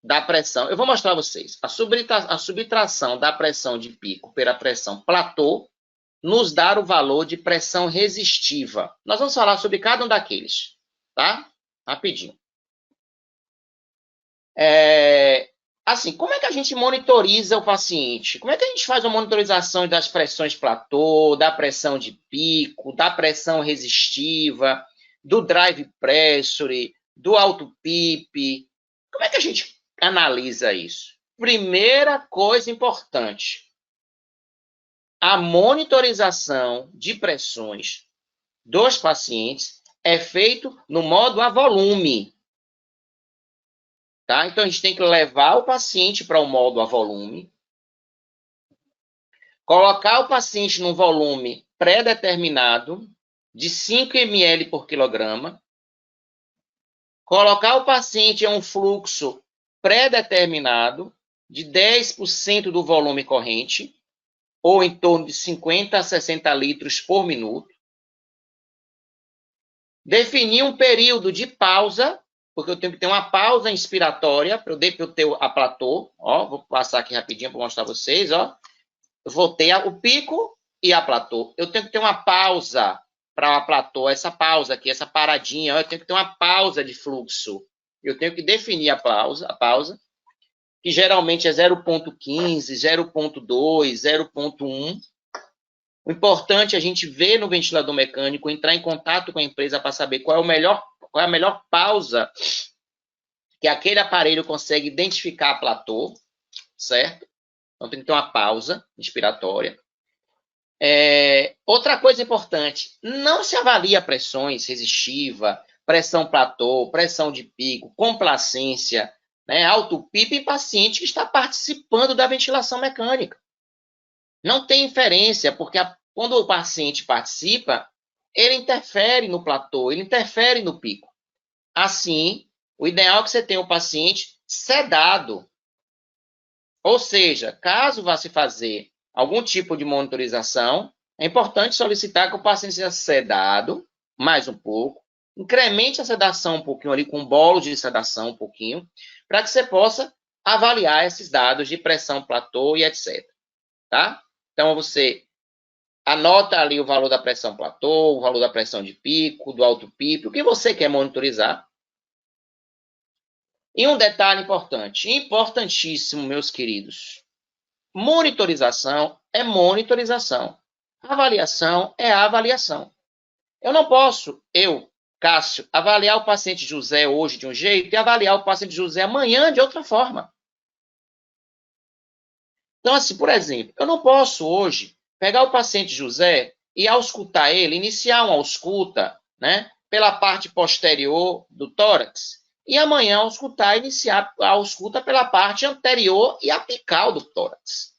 da pressão, eu vou mostrar a vocês, a subtração da pressão de pico pela pressão platô nos dá o valor de pressão resistiva. Nós vamos falar sobre cada um daqueles, tá? Rapidinho. Assim, como é que a gente monitoriza o paciente? Como é que a gente faz a monitorização das pressões platô, da pressão de pico, da pressão resistiva, do drive pressure, do auto PIP? Como é que a gente analisa isso? Primeira coisa importante, a monitorização de pressões dos pacientes é feito no modo a volume. Tá? Então, a gente tem que levar o paciente para o modo a volume, colocar o paciente num volume pré-determinado de 5 ml por quilograma, colocar o paciente em um fluxo pré-determinado de 10% do volume corrente, ou em torno de 50 a 60 litros por minuto, definir um período de pausa, porque eu tenho que ter uma pausa inspiratória para eu ter a platô. Ó, vou passar aqui rapidinho para mostrar a vocês. Ó. Eu vou ter o pico e a platô. Eu tenho que ter uma pausa para a platô, essa pausa aqui, essa paradinha. Ó, eu tenho que ter uma pausa de fluxo. Eu tenho que definir a pausa, que geralmente é 0,15, 0,2, 0,1. O importante é a gente ver no ventilador mecânico, entrar em contato com a empresa para saber qual é a melhor pausa que aquele aparelho consegue identificar a platô, certo? Então tem que ter uma pausa inspiratória. Outra coisa importante, não se avalia pressões resistiva, pressão platô, pressão de pico, complacência, né, alto PIP em paciente que está participando da ventilação mecânica. Não tem inferência, porque quando o paciente participa, ele interfere no platô, ele interfere no pico. Assim, o ideal é que você tenha o paciente sedado. Ou seja, caso vá se fazer algum tipo de monitorização, é importante solicitar que o paciente seja sedado, mais um pouco, incremente a sedação um pouquinho ali, com um bolo de sedação um pouquinho, para que você possa avaliar esses dados de pressão platô e etc. Tá? Então, você anota ali o valor da pressão platô, o valor da pressão de pico, do alto PIP, o que você quer monitorizar. E um detalhe importante, importantíssimo, meus queridos. Monitorização é monitorização. Avaliação é avaliação. Eu não posso, Cássio, avaliar o paciente José hoje de um jeito e avaliar o paciente José amanhã de outra forma. Então, assim, por exemplo, eu não posso hoje pegar o paciente José e auscultar ele, iniciar uma ausculta, né, pela parte posterior do tórax, e amanhã auscultar, iniciar a ausculta pela parte anterior e apical do tórax.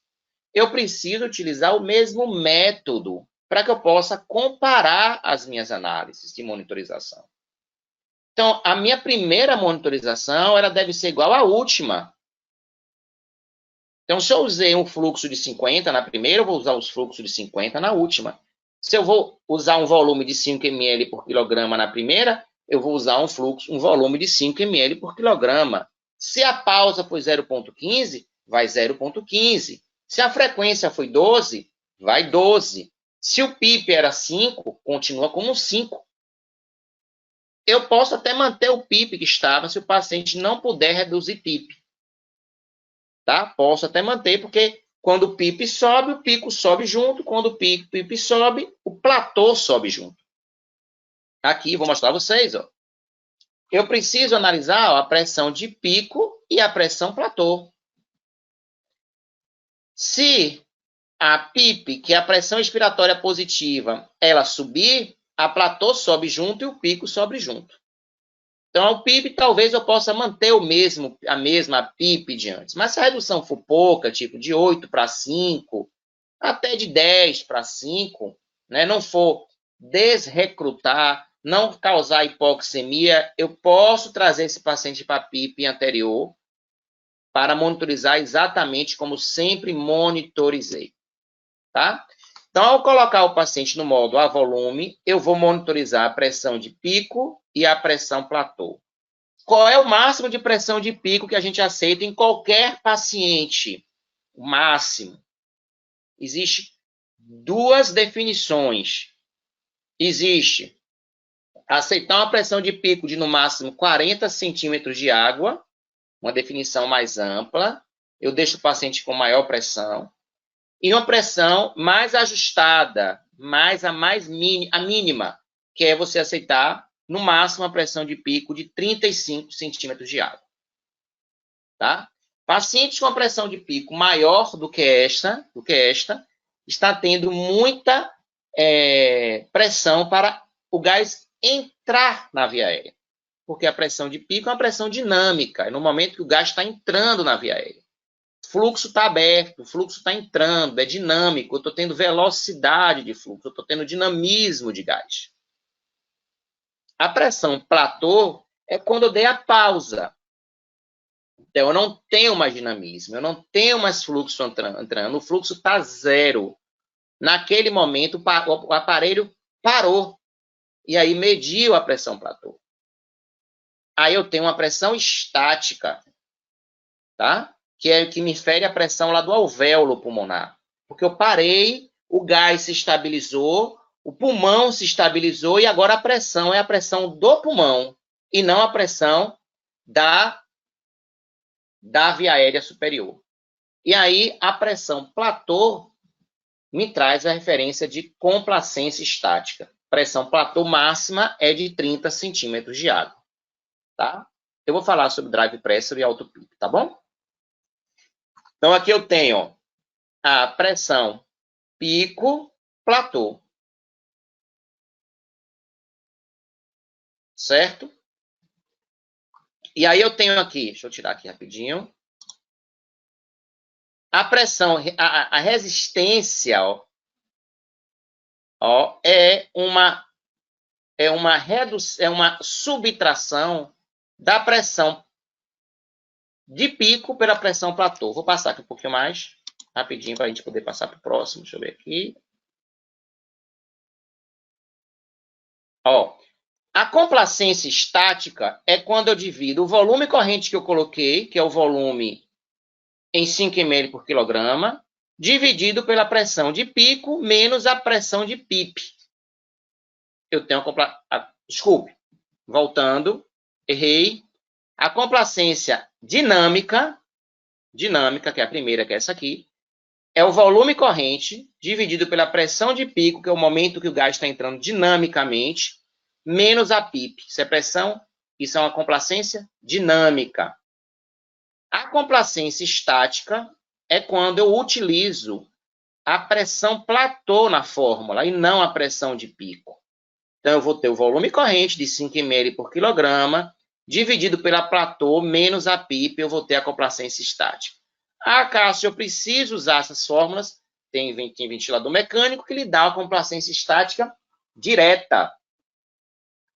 Eu preciso utilizar o mesmo método para que eu possa comparar as minhas análises de monitorização. Então, a minha primeira monitorização ela deve ser igual à última. Então, se eu usei um fluxo de 50 na primeira, eu vou usar os fluxos de 50 na última. Se eu vou usar um volume de 5 ml por quilograma na primeira, eu vou usar um volume de 5 ml por quilograma. Se a pausa foi 0,15, vai 0,15. Se a frequência foi 12, vai 12. Se o PIP era 5, continua como 5. Eu posso até manter o PIP que estava se o paciente não puder reduzir PIP. Tá? Posso até manter, porque quando o PIP sobe, o pico sobe junto. Quando o PIP sobe, o platô sobe junto. Aqui, vou mostrar a vocês. Ó. Eu preciso analisar ó, a pressão de pico e a pressão platô. Se a PIP, que é a pressão expiratória positiva, ela subir, a platô sobe junto e o pico sobe junto. Então, o PIP, talvez eu possa manter a mesma PIP de antes. Mas se a redução for pouca, tipo de 8 para 5, até de 10 para 5, né, não for desrecrutar, não causar hipoxemia, eu posso trazer esse paciente para a PIP anterior para monitorizar exatamente como sempre monitorizei. Tá? Então, ao colocar o paciente no modo a volume, eu vou monitorizar a pressão de pico e a pressão platô. Qual é o máximo de pressão de pico que a gente aceita em qualquer paciente? O máximo. Existem duas definições. Existe aceitar uma pressão de pico de no máximo 40 centímetros de água, uma definição mais ampla. Eu deixo o paciente com maior pressão. E uma pressão mais ajustada, a mínima, que é você aceitar, no máximo, a pressão de pico de 35 centímetros de água. Tá? Pacientes com a pressão de pico maior do que esta, está tendo muita pressão para o gás entrar na via aérea. Porque a pressão de pico é uma pressão dinâmica, é no momento que o gás está entrando na via aérea. O fluxo está aberto, o fluxo está entrando, é dinâmico, eu estou tendo velocidade de fluxo, eu estou tendo dinamismo de gás. A pressão platô é quando eu dei a pausa. Então, eu não tenho mais dinamismo, eu não tenho mais fluxo entrando, o fluxo está zero. Naquele momento, o aparelho parou e aí mediu a pressão platô. Aí eu tenho uma pressão estática, tá? Que é o que me fere a pressão lá do alvéolo pulmonar. Porque eu parei, o gás se estabilizou, o pulmão se estabilizou e agora a pressão é a pressão do pulmão e não a pressão da via aérea superior. E aí a pressão platô me traz a referência de complacência estática. Pressão platô máxima é de 30 centímetros de água. Tá? Eu vou falar sobre drive pressure e auto PIP, tá bom? Então, aqui eu tenho a pressão pico, platô. Certo? E aí eu tenho aqui, deixa eu tirar aqui rapidinho. A pressão, a resistência, é uma subtração da pressão de pico pela pressão platô. Vou passar aqui um pouquinho mais rapidinho para a gente poder passar para o próximo. Deixa eu ver aqui. A complacência estática é quando eu divido o volume corrente que eu coloquei, que é o volume em 5 ml por quilograma, dividido pela pressão de pico menos a pressão de PIP. Eu tenho desculpe, voltando, errei. A complacência dinâmica, que é a primeira, que é essa aqui, é o volume corrente dividido pela pressão de pico, que é o momento que o gás está entrando dinamicamente, menos a PIP. Isso é pressão, isso é uma complacência dinâmica. A complacência estática é quando eu utilizo a pressão platô na fórmula e não a pressão de pico. Então, eu vou ter o volume corrente de 5 ml por quilograma, dividido pela platô menos a PIP, eu vou ter a complacência estática. Ah, Cássio, eu preciso usar essas fórmulas. Tem ventilador mecânico que lhe dá a complacência estática direta.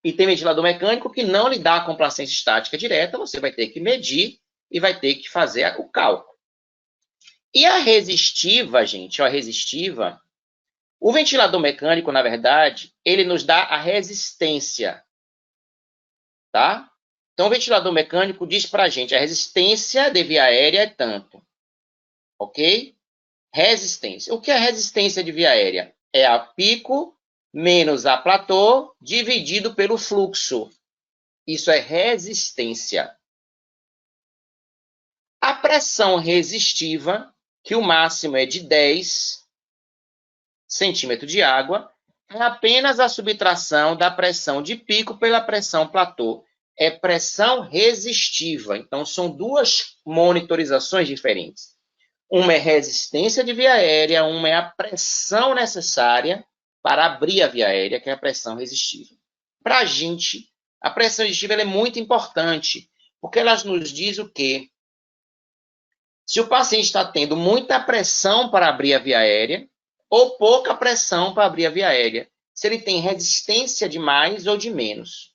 E tem ventilador mecânico que não lhe dá a complacência estática direta, você vai ter que medir e vai ter que fazer o cálculo. E a resistiva, gente, a resistiva, o ventilador mecânico, na verdade, ele nos dá a resistência, tá? Então, o ventilador mecânico diz para a gente, a resistência de via aérea é tanto, ok? Resistência. O que é resistência de via aérea? É a pico menos a platô dividido pelo fluxo. Isso é resistência. A pressão resistiva, que o máximo é de 10 centímetros de água, é apenas a subtração da pressão de pico pela pressão platô. É pressão resistiva. Então, são duas monitorizações diferentes. Uma é resistência de via aérea, uma é a pressão necessária para abrir a via aérea, que é a pressão resistiva. Para a gente, a pressão resistiva é muito importante, porque ela nos diz o quê? Se o paciente está tendo muita pressão para abrir a via aérea ou pouca pressão para abrir a via aérea, se ele tem resistência de mais ou de menos.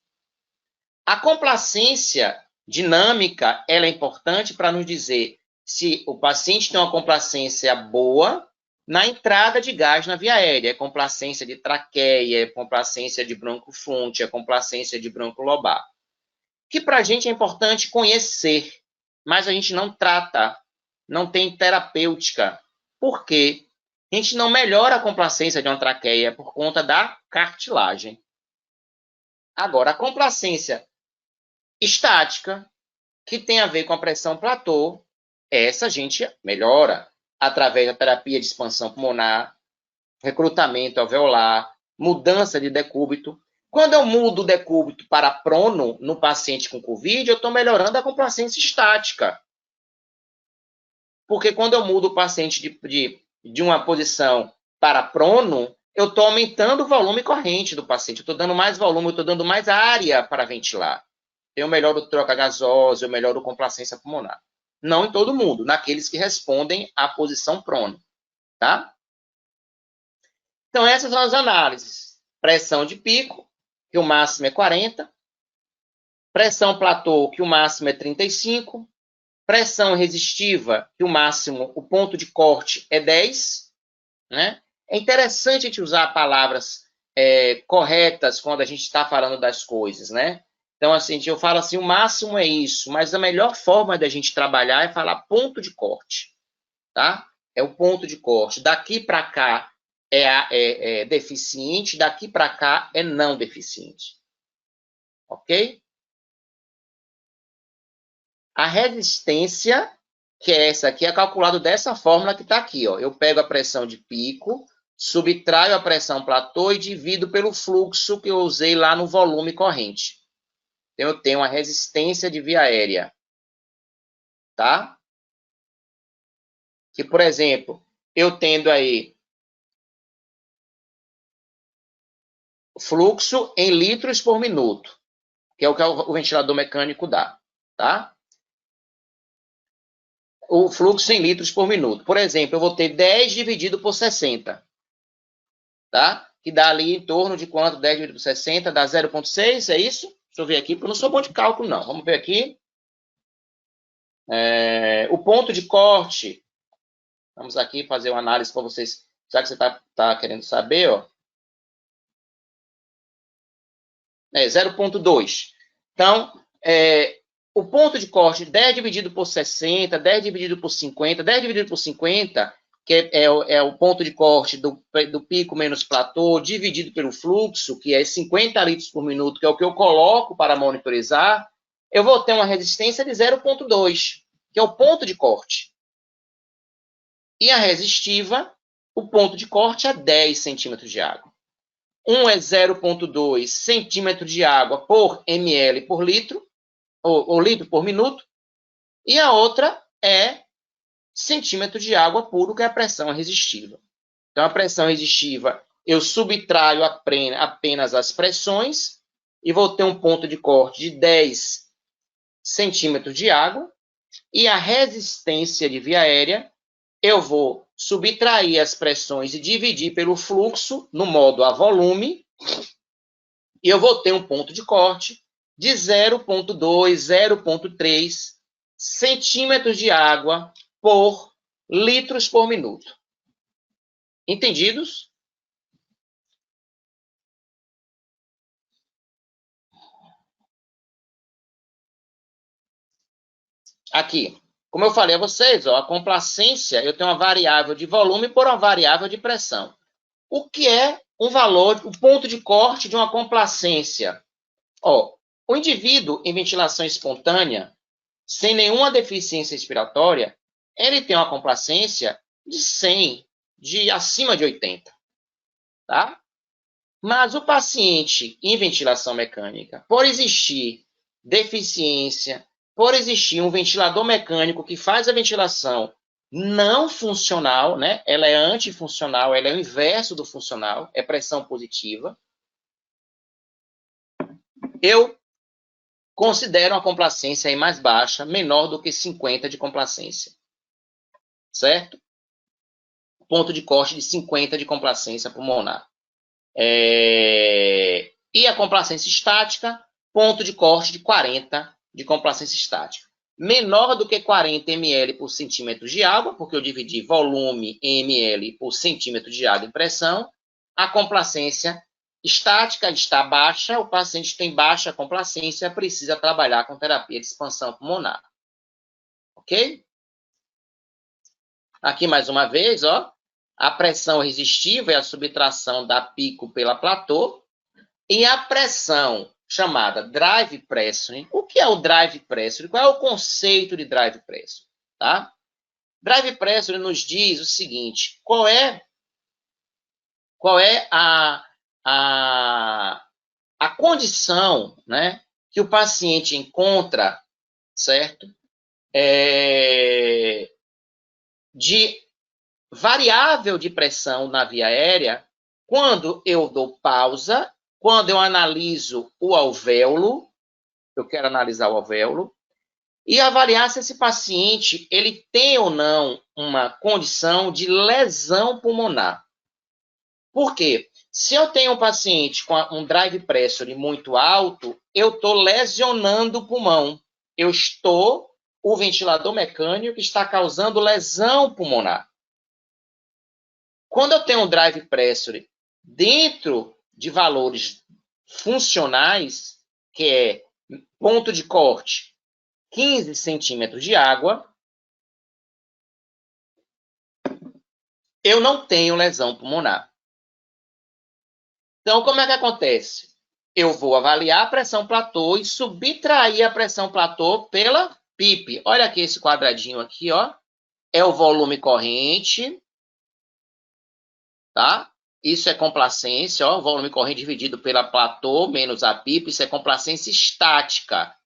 A complacência dinâmica, ela é importante para nos dizer se o paciente tem uma complacência boa na entrada de gás na via aérea, é complacência de traqueia, é complacência de broncofonte, é complacência de broncolobar. Que para a gente é importante conhecer, mas a gente não trata, não tem terapêutica. Por quê? A gente não melhora a complacência de uma traqueia por conta da cartilagem. Agora, a complacência estática, que tem a ver com a pressão platô, essa a gente melhora através da terapia de expansão pulmonar, recrutamento alveolar, mudança de decúbito. Quando eu mudo o decúbito para prono no paciente com COVID, eu estou melhorando a complacência estática. Porque quando eu mudo o paciente de uma posição para prono, eu estou aumentando o volume corrente do paciente. Eu estou dando mais volume, eu estou dando mais área para ventilar. Eu melhoro troca gasosa, eu melhoro complacência pulmonar. Não em todo mundo, naqueles que respondem à posição prono, tá? Então, essas são as análises. Pressão de pico, que o máximo é 40. Pressão platô, que o máximo é 35. Pressão resistiva, que o máximo, o ponto de corte é 10. Né? É interessante a gente usar palavras corretas quando a gente está falando das coisas, né? Então, assim, eu falo assim, o máximo é isso, mas a melhor forma da gente trabalhar é falar ponto de corte, tá? É o ponto de corte. Daqui para cá é deficiente, daqui para cá é não deficiente. Ok? A resistência, que é essa aqui, é calculado dessa fórmula que está aqui. Ó. Eu pego a pressão de pico, subtraio a pressão platô e divido pelo fluxo que eu usei lá no volume corrente. Então, eu tenho a resistência de via aérea. Tá? Que, por exemplo, eu tendo aí fluxo em litros por minuto, que é o que o ventilador mecânico dá. Tá? O fluxo em litros por minuto. Por exemplo, eu vou ter 10 dividido por 60. Tá? Que dá ali em torno de quanto? 10 dividido por 60 dá 0,6, é isso? Deixa eu ver aqui, porque eu não sou bom de cálculo, não. Vamos ver aqui. O ponto de corte. Vamos aqui fazer uma análise para vocês, já que você está querendo saber. Ó. 0,2. Então, o ponto de corte 10 dividido por 60, 10 dividido por 50, 10 dividido por 50, que é o ponto de corte do pico menos platô, dividido pelo fluxo, que é 50 litros por minuto, que é o que eu coloco para monitorizar, eu vou ter uma resistência de 0,2, que é o ponto de corte. E a resistiva, o ponto de corte é 10 centímetros de água. Um é 0,2 centímetro de água por ml por litro, ou litro por minuto, e a outra é centímetro de água puro, que é a pressão resistiva. Então, a pressão resistiva, eu subtraio apenas as pressões e vou ter um ponto de corte de 10 centímetros de água. E a resistência de via aérea, eu vou subtrair as pressões e dividir pelo fluxo no modo a volume, e eu vou ter um ponto de corte de 0,2, 0,3 centímetros de água por litros por minuto. Entendidos? Aqui, como eu falei a vocês, ó, a complacência, eu tenho uma variável de volume por uma variável de pressão. O que é um valor, o ponto de corte de uma complacência? Ó, o indivíduo em ventilação espontânea, sem nenhuma deficiência respiratória, ele tem uma complacência de 100, de acima de 80. Tá? Mas o paciente em ventilação mecânica, por existir deficiência, por existir um ventilador mecânico que faz a ventilação não funcional, né? Ela é antifuncional, ela é o inverso do funcional, é pressão positiva, eu considero uma complacência aí mais baixa, menor do que 50 de complacência. Certo? Ponto de corte de 50 de complacência pulmonar. E a complacência estática, ponto de corte de 40 de complacência estática. Menor do que 40 ml por centímetro de água, porque eu dividi volume em ml por centímetro de água em pressão. A complacência estática está baixa, o paciente tem baixa complacência, precisa trabalhar com terapia de expansão pulmonar. Ok? Aqui mais uma vez, ó. A pressão resistiva é a subtração da pico pela platô. E a pressão chamada drive pressure. O que é o drive pressure? Qual é o conceito de drive pressure? Tá? Drive pressure nos diz o seguinte: qual é a condição, né, que o paciente encontra, certo? De variável de pressão na via aérea quando eu dou pausa, quando eu analiso o alvéolo, eu quero analisar o alvéolo, e avaliar se esse paciente ele tem ou não uma condição de lesão pulmonar. Por quê? Se eu tenho um paciente com um drive pressure muito alto, eu estou lesionando o pulmão. Eu estou o ventilador mecânico que está causando lesão pulmonar. Quando eu tenho um drive pressure dentro de valores funcionais, que é ponto de corte 15 centímetros de água, eu não tenho lesão pulmonar. Então, como é que acontece? Eu vou avaliar a pressão platô e subtrair a pressão platô pela PIP. Olha aqui esse quadradinho aqui, ó. É o volume corrente, tá? Isso é complacência, ó, volume corrente dividido pela platô menos a PIP, isso é complacência estática.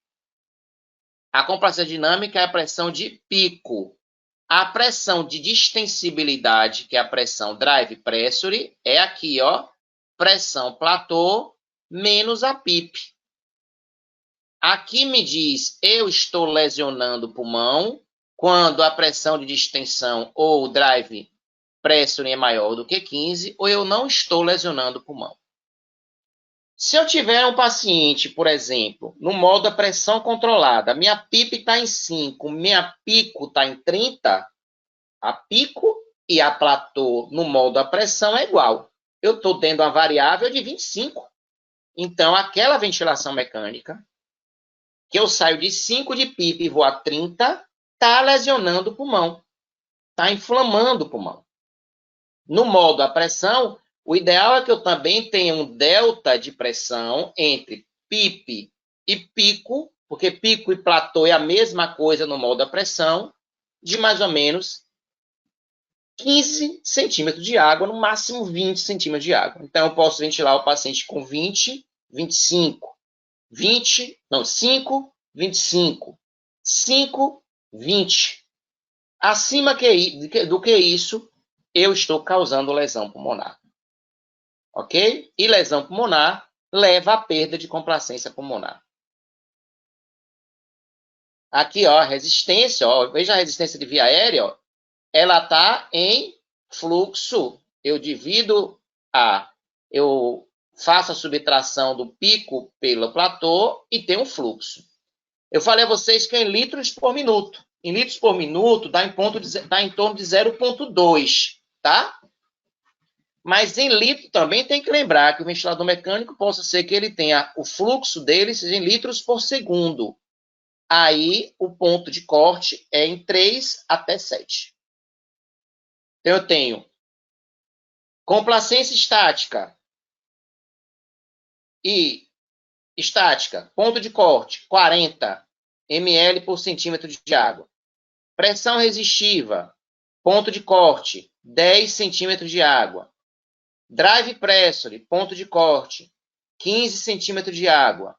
A complacência dinâmica é a pressão de pico. A pressão de distensibilidade, que é a pressão drive pressure, é aqui, ó, pressão platô menos a PIP. Aqui me diz, eu estou lesionando o pulmão quando a pressão de distensão ou drive pressure é maior do que 15, ou eu não estou lesionando o pulmão. Se eu tiver um paciente, por exemplo, no modo da pressão controlada, minha PIP está em 5, minha pico está em 30, a pico e a platô no modo da pressão é igual. Eu estou tendo uma variável de 25. Então, aquela ventilação mecânica, que eu saio de 5 de PIP e vou a 30, está lesionando o pulmão, está inflamando o pulmão. No modo da pressão, o ideal é que eu também tenha um delta de pressão entre PIP e pico porque pico e platô é a mesma coisa no modo da pressão, de mais ou menos 15 centímetros de água, no máximo 20 centímetros de água. Então, eu posso ventilar o paciente com 20, 25, 20, não, 5, 25, 5, 20. Acima do que isso, eu estou causando lesão pulmonar. Ok? E lesão pulmonar leva à perda de complacência pulmonar. Aqui, ó, a resistência, ó, veja a resistência de via aérea, ó, ela está em fluxo. Eu faço a subtração do pico pelo platô e tem um fluxo. Eu falei a vocês que é em litros por minuto. Em litros por minuto dá em torno de 0,2, tá? Mas em litro também tem que lembrar que o ventilador mecânico possa ser que ele tenha o fluxo dele seja em litros por segundo. Aí o ponto de corte é em 3 até 7. Então eu tenho complacência estática e estática, ponto de corte, 40 ml por centímetro de água. Pressão resistiva, ponto de corte, 10 centímetros de água. Drive pressure, ponto de corte, 15 centímetros de água.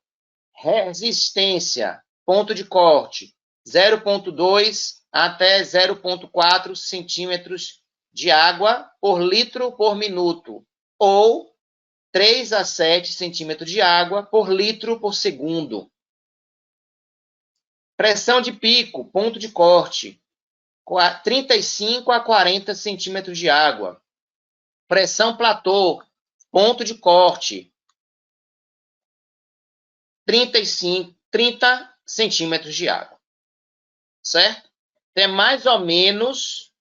Resistência, ponto de corte, 0,2 até 0,4 centímetros de água por litro por minuto, ou 3 a 7 centímetros de água por litro por segundo. Pressão de pico, ponto de corte, 35 a 40 centímetros de água. Pressão platô, ponto de corte, 30 centímetros de água. Certo? Então, é mais ou menos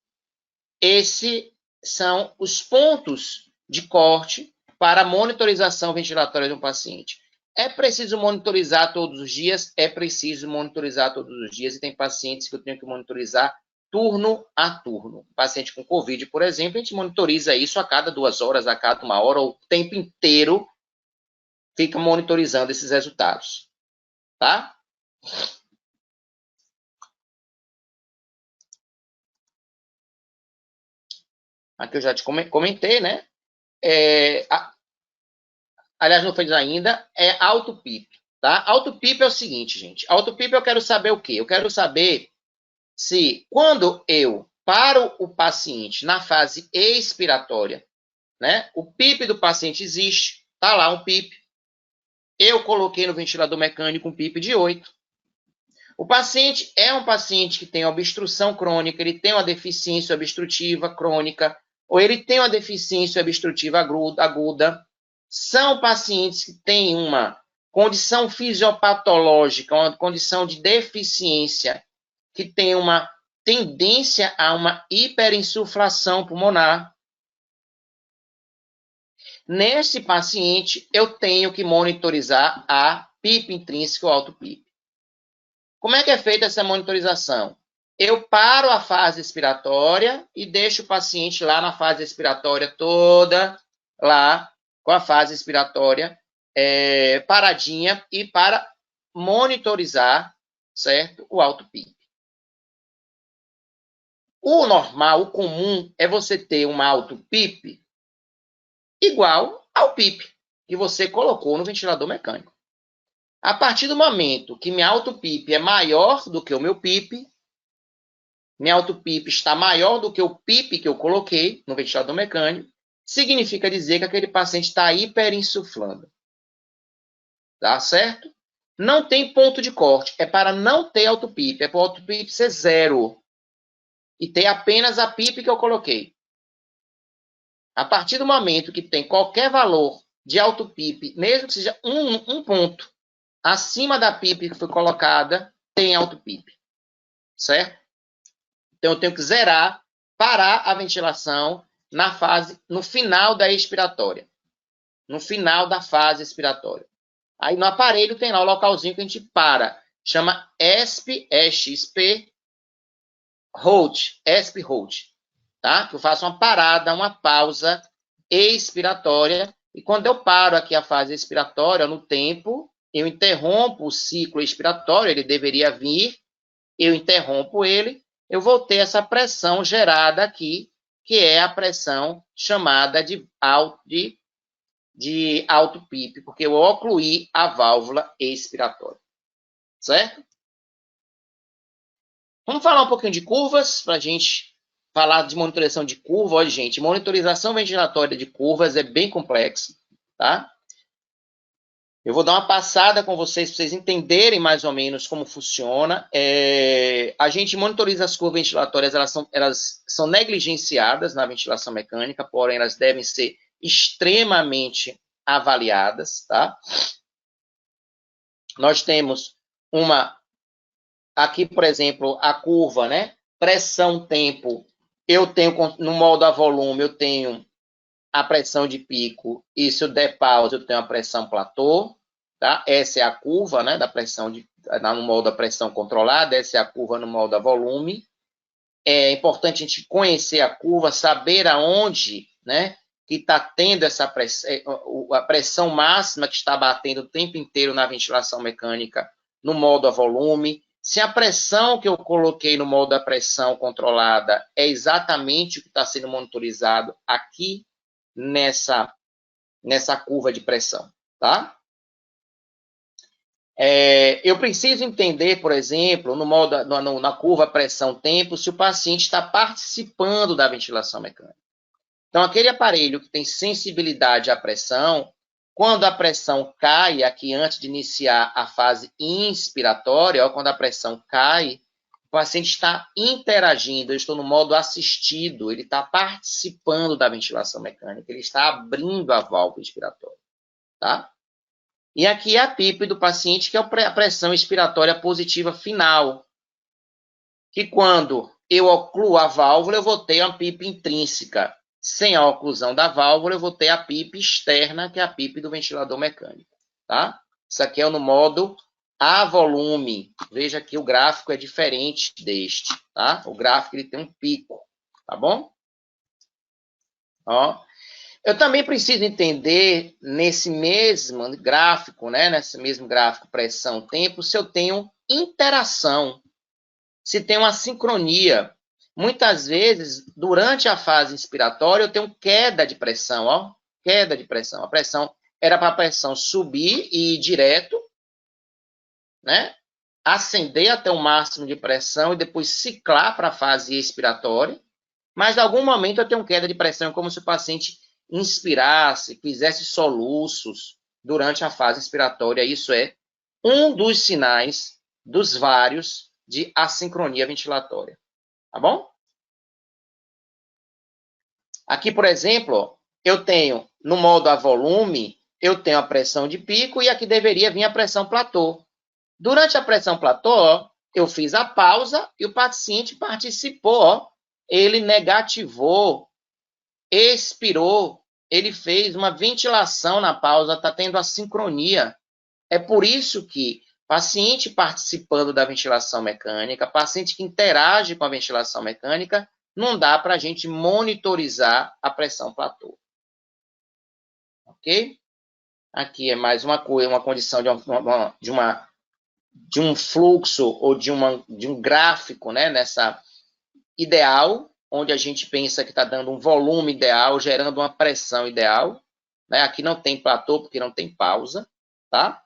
esses são os pontos de corte para a monitorização ventilatória de um paciente. É preciso monitorizar todos os dias? É preciso monitorizar todos os dias. E tem pacientes que eu tenho que monitorizar turno a turno. Paciente com Covid, por exemplo, a gente monitoriza isso a cada 2 horas, a cada 1 hora, ou o tempo inteiro fica monitorizando esses resultados. Tá? Aqui eu já te comentei, né? Aliás, não fez ainda, é auto-PIP, tá? Auto-PIP é o seguinte, gente. Auto-PIP eu quero saber o quê? Eu quero saber se, quando eu paro o paciente na fase expiratória, né? O PIP do paciente existe, tá lá um PIP. Eu coloquei no ventilador mecânico um PIP de 8. O paciente é um paciente que tem obstrução crônica, ele tem uma deficiência obstrutiva crônica, ou ele tem uma deficiência obstrutiva aguda. São pacientes que têm uma condição fisiopatológica, uma condição de deficiência, que tem uma tendência a uma hiperinsuflação pulmonar. Nesse paciente, eu tenho que monitorizar a PIP intrínseca ou auto-PIP. Como é que é feita essa monitorização? Eu paro a fase expiratória e deixo o paciente lá na fase expiratória toda, lá com a fase expiratória paradinha e para monitorizar, certo, o auto-PIP. O normal, o comum, é você ter uma auto-PIP igual ao PIP que você colocou no ventilador mecânico. A partir do momento que minha auto-PIP é maior do que o meu PIP, minha auto-PIP está maior do que o PIP que eu coloquei no ventilador mecânico, significa dizer que aquele paciente está hiperinsuflando. Tá certo? Não tem ponto de corte. É para não ter auto-PIP. É para o auto-PIP ser 0. E ter apenas a PIP que eu coloquei. A partir do momento que tem qualquer valor de auto-PIP, mesmo que seja um ponto acima da PIP que foi colocada, tem auto-PIP. Certo? Então, eu tenho que zerar, parar a ventilação no final da expiratória. No final da fase expiratória. Aí no aparelho tem lá o localzinho que a gente para. Chama ESP Hold. ESP Hold. Tá? Que eu faço uma parada, uma pausa expiratória. E quando eu paro aqui a fase expiratória, no tempo, eu interrompo o ciclo expiratório, ele deveria vir, eu interrompo ele, eu vou ter essa pressão gerada aqui, que é a pressão chamada de alto PIP, porque eu ocluí a válvula expiratória. Certo? Vamos falar um pouquinho de curvas, para a gente falar de monitorização de curva. Olha, gente, monitorização ventilatória de curvas é bem complexa, tá? Eu vou dar uma passada com vocês, para vocês entenderem mais ou menos como funciona. A gente monitoriza as curvas ventilatórias, elas são negligenciadas na ventilação mecânica, porém elas devem ser extremamente avaliadas, tá? Nós temos aqui, por exemplo, a curva, né? Pressão-tempo, eu tenho, no modo a volume, eu tenho a pressão de pico, e se eu der pausa, eu tenho a pressão platô, tá? Essa é a curva, né, da pressão, no modo da pressão controlada, essa é a curva no modo a volume. É importante a gente conhecer a curva, saber aonde, né, que está tendo essa pressão, a pressão máxima que está batendo o tempo inteiro na ventilação mecânica no modo a volume. Se a pressão que eu coloquei no modo da pressão controlada é exatamente o que está sendo monitorizado aqui nessa curva de pressão, tá? Eu preciso entender, por exemplo, na curva pressão-tempo, se o paciente está participando da ventilação mecânica. Então, aquele aparelho que tem sensibilidade à pressão, quando a pressão cai, aqui antes de iniciar a fase inspiratória, ó, quando a pressão cai, o paciente está interagindo, eu estou no modo assistido, ele está participando da ventilação mecânica, ele está abrindo a válvula expiratória, tá? E aqui é a PIP do paciente, que é a pressão expiratória positiva final, que quando eu ocluo a válvula, eu vou ter uma PIP intrínseca. Sem a oclusão da válvula, eu vou ter a PIP externa, que é a PIP do ventilador mecânico, tá? Isso aqui é no modo a volume. Veja que o gráfico é diferente deste, tá? O gráfico ele tem um pico, tá bom? Ó. Eu também preciso entender, nesse mesmo gráfico, né? Nesse mesmo gráfico pressão-tempo, se eu tenho interação, se tem uma sincronia. Muitas vezes, durante a fase inspiratória, eu tenho queda de pressão, ó, queda de pressão. A pressão era para a pressão subir e ir direto, né? Ascender até o máximo de pressão e depois ciclar para a fase expiratória. Mas, em algum momento, eu tenho queda de pressão, como se o paciente inspirasse, fizesse soluços durante a fase inspiratória. Isso é um dos sinais, dos vários, de assincronia ventilatória. Tá bom? Aqui, por exemplo, eu tenho, no modo a volume, eu tenho a pressão de pico e aqui deveria vir a pressão platô. Durante a pressão platô, eu fiz a pausa e o paciente participou. Ele negativou, expirou, ele fez uma ventilação na pausa, está tendo a sincronia. É por isso que paciente participando da ventilação mecânica, paciente que interage com a ventilação mecânica, não dá para a gente monitorizar a pressão platô. Ok? Aqui é mais uma coisa, uma condição de um fluxo ou de um gráfico, né, nessa ideal, onde a gente pensa que está dando um volume ideal, gerando uma pressão ideal. Né? Aqui não tem platô porque não tem pausa, tá?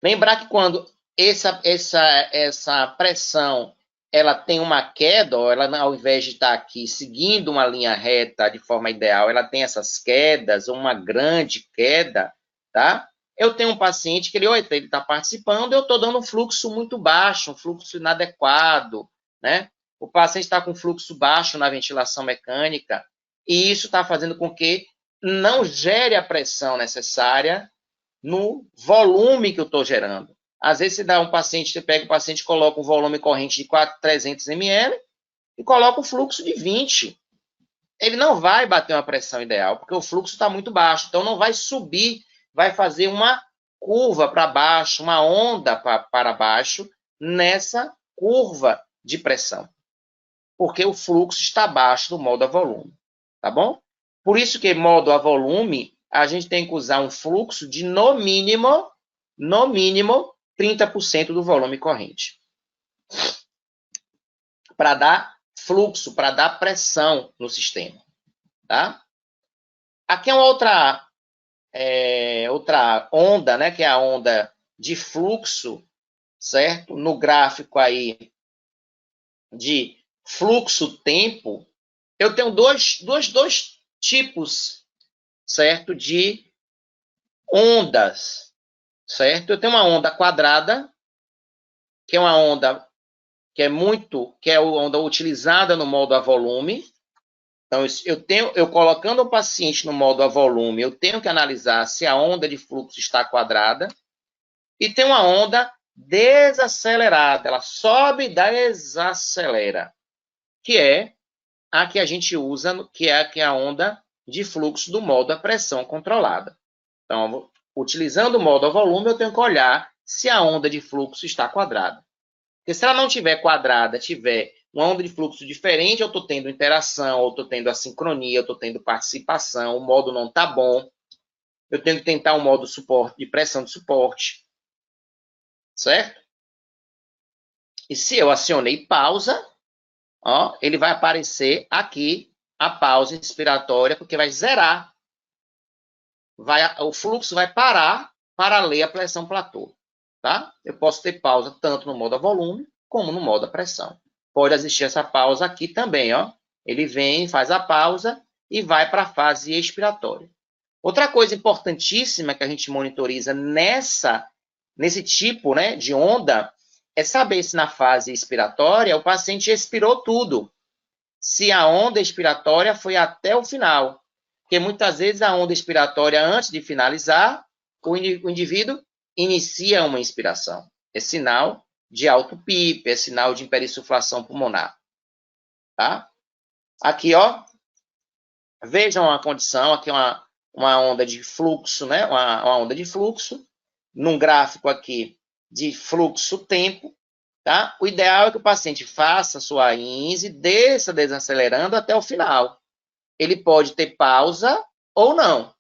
Lembrar que quando essa pressão ela tem uma queda, ou ela, ao invés de estar aqui seguindo uma linha reta de forma ideal, ela tem essas quedas, uma grande queda, tá? Eu tenho um paciente que ele está participando, eu estou dando um fluxo muito baixo, um fluxo inadequado, né? O paciente está com fluxo baixo na ventilação mecânica, e isso está fazendo com que não gere a pressão necessária no volume que eu estou gerando. Às vezes, você pega o paciente, coloca um volume corrente de 300 ml e coloca um fluxo de 20. Ele não vai bater uma pressão ideal, porque o fluxo está muito baixo. Então, não vai subir, vai fazer uma curva para baixo, uma onda para baixo nessa curva de pressão. Porque o fluxo está baixo do modo a volume. Tá bom? Por isso que modo a volume a gente tem que usar um fluxo de no mínimo 30% do volume corrente. Para dar fluxo, para dar pressão no sistema. Tá? Aqui é uma outra onda, né, que é a onda de fluxo, certo? No gráfico aí de fluxo-tempo, eu tenho dois tipos, certo? De ondas, certo? Eu tenho uma onda quadrada, que é uma onda que é a onda utilizada no modo a volume. Então, eu colocando o paciente no modo a volume, eu tenho que analisar se a onda de fluxo está quadrada. E tem uma onda desacelerada, ela sobe e desacelera, que é a que a gente usa, que é a onda de fluxo do modo a pressão controlada. Então, utilizando o modo a volume, eu tenho que olhar se a onda de fluxo está quadrada. Porque se ela não estiver quadrada, tiver uma onda de fluxo diferente, eu estou tendo interação, ou estou tendo assincronia, eu estou tendo participação, o modo não está bom, eu tenho que tentar um modo de pressão de suporte, certo? E se eu acionei pausa, ó, ele vai aparecer aqui a pausa inspiratória, porque vai zerar. O fluxo vai parar para ler a pressão platô. Tá? Eu posso ter pausa tanto no modo a volume, como no modo a pressão. Pode existir essa pausa aqui também, ó. Ele vem, faz a pausa e vai para a fase expiratória. Outra coisa importantíssima que a gente monitoriza nesse tipo, né, de onda é saber se na fase expiratória o paciente expirou tudo. Se a onda expiratória foi até o final. Porque muitas vezes a onda expiratória, antes de finalizar, o indivíduo inicia uma inspiração. É sinal de alto PIP, é sinal de hiperinsuflação pulmonar. Tá? Aqui, ó, vejam a condição, aqui uma onda de fluxo, né? Uma onda de fluxo, num gráfico aqui de fluxo-tempo, tá? O ideal é que o paciente faça a sua INSE, desça desacelerando até o final. Ele pode ter pausa ou não.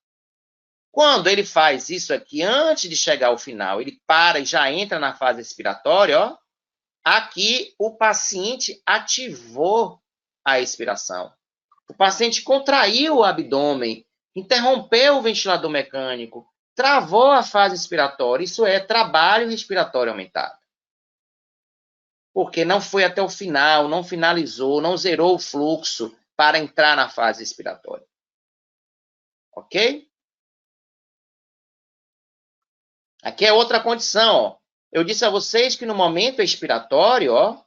Quando ele faz isso aqui, antes de chegar ao final, ele para e já entra na fase expiratória, ó, aqui o paciente ativou a expiração. O paciente contraiu o abdômen, interrompeu o ventilador mecânico, travou a fase expiratória. Isso é trabalho respiratório aumentado. Porque não foi até o final, não finalizou, não zerou o fluxo para entrar na fase expiratória. Ok? Aqui é outra condição, ó. Eu disse a vocês que no momento expiratório, ó,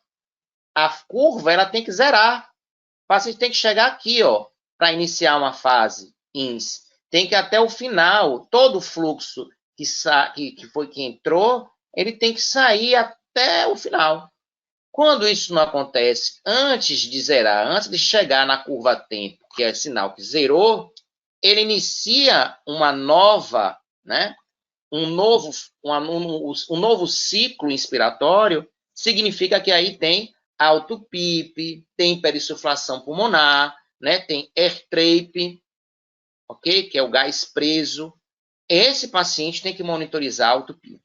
a curva ela tem que zerar. O paciente tem que chegar aqui, ó, para iniciar uma fase INS. Tem que ir até o final, todo o fluxo que entrou, ele tem que sair até o final. Quando isso não acontece antes de zerar, antes de chegar na curva tempo, que é sinal que zerou, ele inicia uma nova, né? Um novo ciclo inspiratório, significa que aí tem alto PIP, tem hiperinsuflação pulmonar, né? Tem airtrape, ok? Que é o gás preso. Esse paciente tem que monitorizar alto PIP.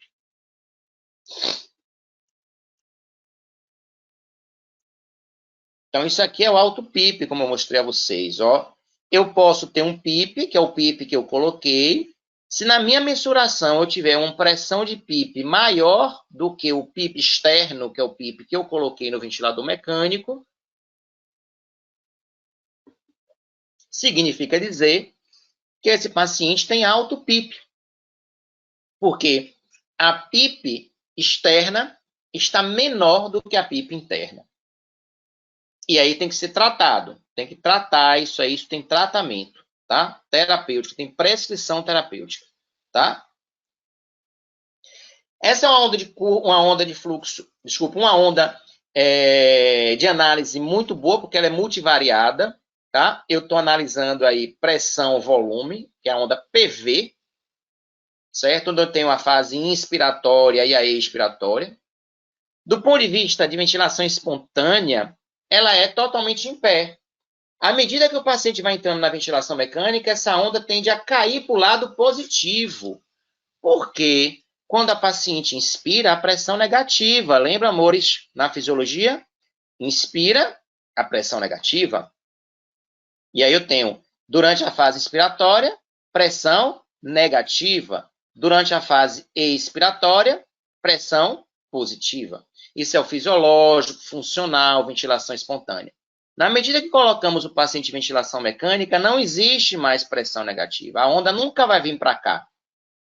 Então, isso aqui é o alto PIP, como eu mostrei a vocês, ó. Eu posso ter um PIP, que é o PIP que eu coloquei. Se na minha mensuração eu tiver uma pressão de PIP maior do que o PIP externo, que é o PIP que eu coloquei no ventilador mecânico, significa dizer que esse paciente tem alto PIP. Porque a PIP externa está menor do que a PIP interna. E aí tem que ser tratado. Tem que tratar isso aí, isso tem tratamento, tá? Terapêutico, tem prescrição terapêutica, tá? Essa é uma onda de fluxo, desculpa, uma onda de análise muito boa, porque ela é multivariada, tá? Eu estou analisando aí pressão, volume, que é a onda PV, certo? Onde eu tenho a fase inspiratória e a expiratória. Do ponto de vista de ventilação espontânea, ela é totalmente em pé. À medida que o paciente vai entrando na ventilação mecânica, essa onda tende a cair para o lado positivo. Por quê? Quando a paciente inspira, a pressão negativa. Lembra, amores, na fisiologia? Inspira, a pressão negativa. E aí eu tenho, durante a fase inspiratória, pressão negativa. Durante a fase expiratória, pressão positiva. Isso é o fisiológico, funcional, ventilação espontânea. Na medida que colocamos o paciente em ventilação mecânica, não existe mais pressão negativa. A onda nunca vai vir para cá.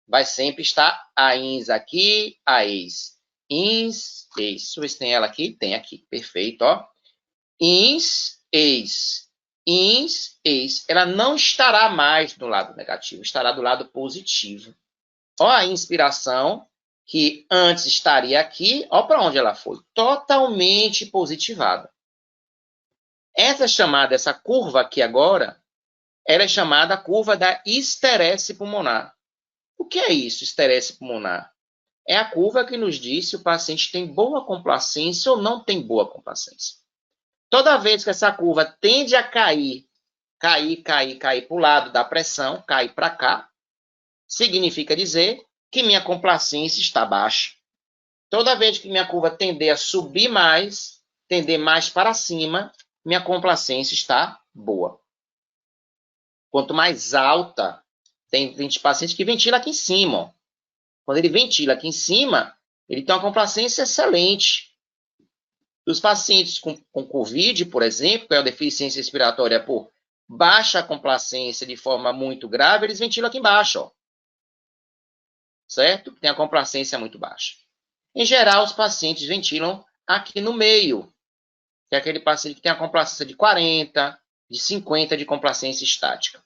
Vai sempre estar a ins aqui, a ex. Ins, ex. Deixa eu ver se tem ela aqui. Tem aqui. Perfeito, ó. Ins, ex. Ins, ex. Ela não estará mais do lado negativo, estará do lado positivo. Ó a inspiração, que antes estaria aqui, ó para onde ela foi. Totalmente positivada. Essa curva aqui agora, ela é chamada a curva da esterese pulmonar. O que é isso, esterese pulmonar? É a curva que nos diz se o paciente tem boa complacência ou não tem boa complacência. Toda vez que essa curva tende a cair para o lado da pressão, cair para cá, significa dizer que minha complacência está baixa. Toda vez que minha curva tender a subir mais, tender mais para cima, minha complacência está boa. Quanto mais alta, tem pacientes que ventilam aqui em cima. Ó. Quando ele ventila aqui em cima, ele tem uma complacência excelente. Os pacientes com COVID, por exemplo, que é a deficiência respiratória por baixa complacência de forma muito grave, eles ventilam aqui embaixo. Ó. Certo? Tem a complacência muito baixa. Em geral, os pacientes ventilam aqui no meio, que é aquele paciente que tem a complacência de 40, de 50 de complacência estática.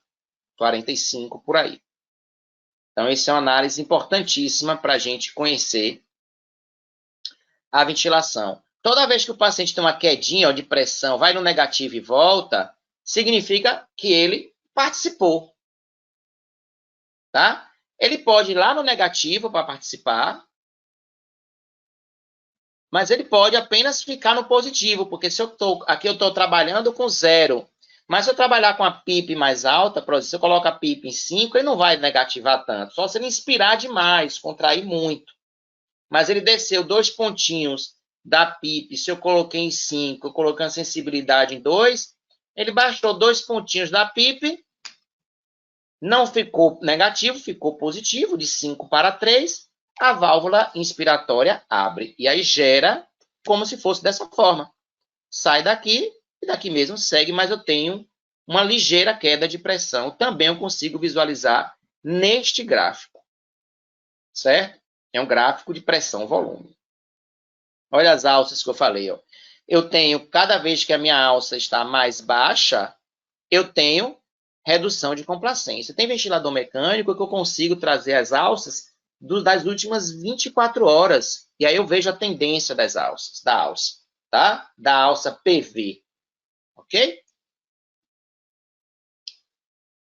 45 por aí. Então, essa é uma análise importantíssima para a gente conhecer a ventilação. Toda vez que o paciente tem uma quedinha de pressão, vai no negativo e volta, significa que ele participou. Tá? Ele pode ir lá no negativo para participar, mas ele pode apenas ficar no positivo, porque se aqui eu estou trabalhando com 0, mas se eu trabalhar com a PIP mais alta, por exemplo, se eu coloco a PIP em 5, ele não vai negativar tanto, só se ele inspirar demais, contrair muito. Mas ele desceu 2 pontinhos da PIP, se eu coloquei em 5, eu coloquei a sensibilidade em 2, ele baixou 2 pontinhos da PIP, não ficou negativo, ficou positivo, de 5 para 3, a válvula inspiratória abre. E aí gera como se fosse dessa forma. Sai daqui e daqui mesmo segue, mas eu tenho uma ligeira queda de pressão. Também eu consigo visualizar neste gráfico. Certo? É um gráfico de pressão-volume. Olha as alças que eu falei. Ó. Eu tenho, cada vez que a minha alça está mais baixa, eu tenho redução de complacência. Tem ventilador mecânico que eu consigo trazer as alças das últimas 24 horas. E aí eu vejo a tendência das alças, da alça, tá? Da alça PV. Ok?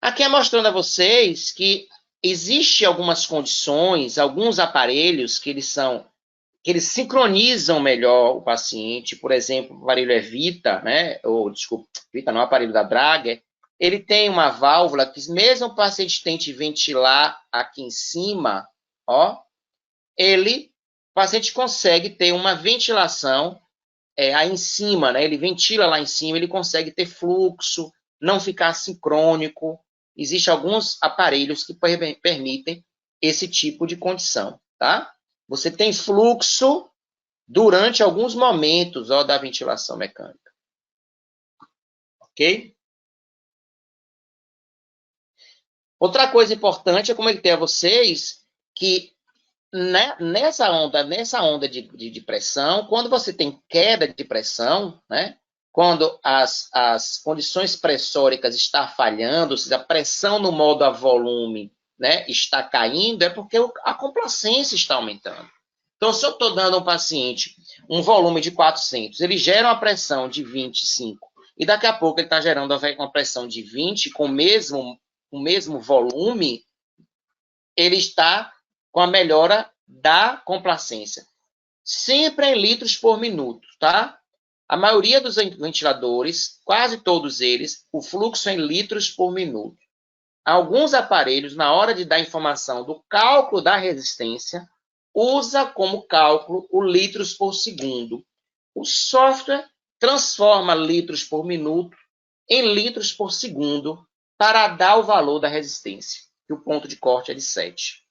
Aqui é mostrando a vocês que existe algumas condições, alguns aparelhos que eles sincronizam melhor o paciente. Por exemplo, o aparelho Evita, né? Ou, desculpa, Evita não é o aparelho da Drager. Ele tem uma válvula que, mesmo o paciente tente ventilar aqui em cima, ó, o paciente consegue ter uma ventilação aí em cima, né? Ele ventila lá em cima, ele consegue ter fluxo, não ficar sincrônico. Existem alguns aparelhos que permitem esse tipo de condição, tá? Você tem fluxo durante alguns momentos da ventilação mecânica. Ok? Outra coisa importante é comunicar a vocês que nessa onda de pressão, quando você tem queda de pressão, né, quando as condições pressóricas estão falhando, ou seja, a pressão no modo a volume, né, está caindo, é porque a complacência está aumentando. Então, se eu estou dando ao paciente um volume de 400, ele gera uma pressão de 25, e daqui a pouco ele está gerando uma pressão de 20 com o mesmo volume, ele está com a melhora da complacência. Sempre em litros por minuto, tá? A maioria dos ventiladores, quase todos eles, o fluxo é em litros por minuto. Alguns aparelhos, na hora de dar informação do cálculo da resistência, usa como cálculo o litros por segundo. O software transforma litros por minuto em litros por segundo para dar o valor da resistência, que o ponto de corte é de 7.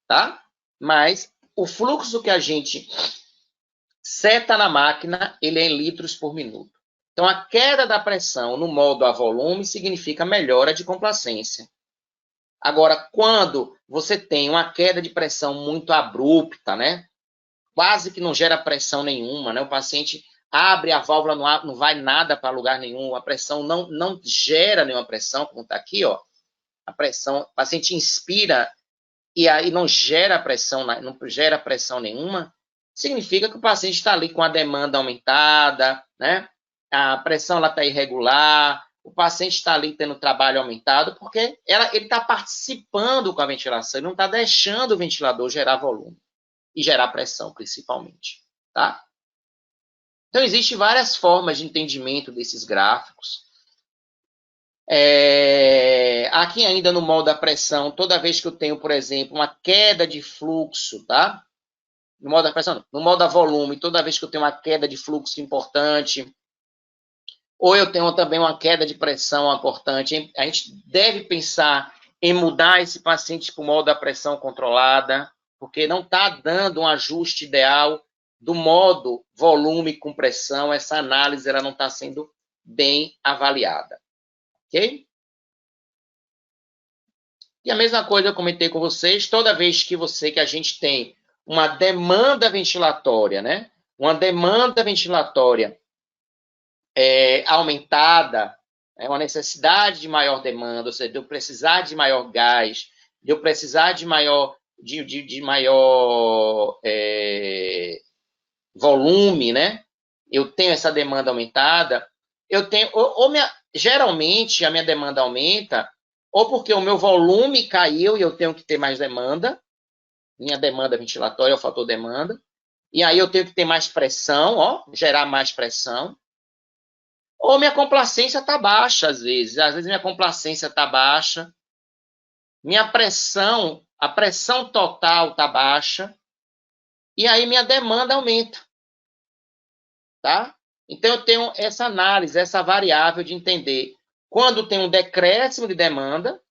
Tá? Mas o fluxo que a gente seta na máquina, ele é em litros por minuto. Então, a queda da pressão no modo a volume significa melhora de complacência. Agora, quando você tem uma queda de pressão muito abrupta, né? Quase que não gera pressão nenhuma, né? O paciente abre a válvula, não vai nada para lugar nenhum, a pressão não gera nenhuma pressão, como está aqui, ó. A pressão, o paciente inspira e aí não gera pressão nenhuma, significa que o paciente está ali com a demanda aumentada, né? A pressão está irregular, o paciente está ali tendo trabalho aumentado, porque ele está participando com a ventilação, ele não está deixando o ventilador gerar volume e gerar pressão, principalmente. Tá? Então, existem várias formas de entendimento desses gráficos. Aqui ainda no modo da pressão, toda vez que eu tenho, por exemplo, uma queda de fluxo, tá? No modo da pressão, no modo da volume, toda vez que eu tenho uma queda de fluxo importante, ou eu tenho também uma queda de pressão importante, a gente deve pensar em mudar esse paciente para o modo da pressão controlada, porque não está dando um ajuste ideal do modo volume com pressão, essa análise ela não está sendo bem avaliada. Ok? E a mesma coisa eu comentei com vocês, toda vez que a gente tem uma demanda ventilatória, né? Uma demanda ventilatória aumentada, uma necessidade de maior demanda, ou seja, de eu precisar de maior gás, de eu precisar de maior, volume, né? Eu tenho essa demanda aumentada, eu tenho, geralmente a minha demanda aumenta, ou porque o meu volume caiu e eu tenho que ter mais demanda, minha demanda ventilatória é o fator demanda, e aí eu tenho que ter mais pressão, gerar mais pressão, ou minha complacência está baixa, às vezes minha complacência está baixa, minha pressão, a pressão total está baixa, e aí minha demanda aumenta. Tá? Então, eu tenho essa análise, essa variável de entender quando tem um decréscimo de demanda,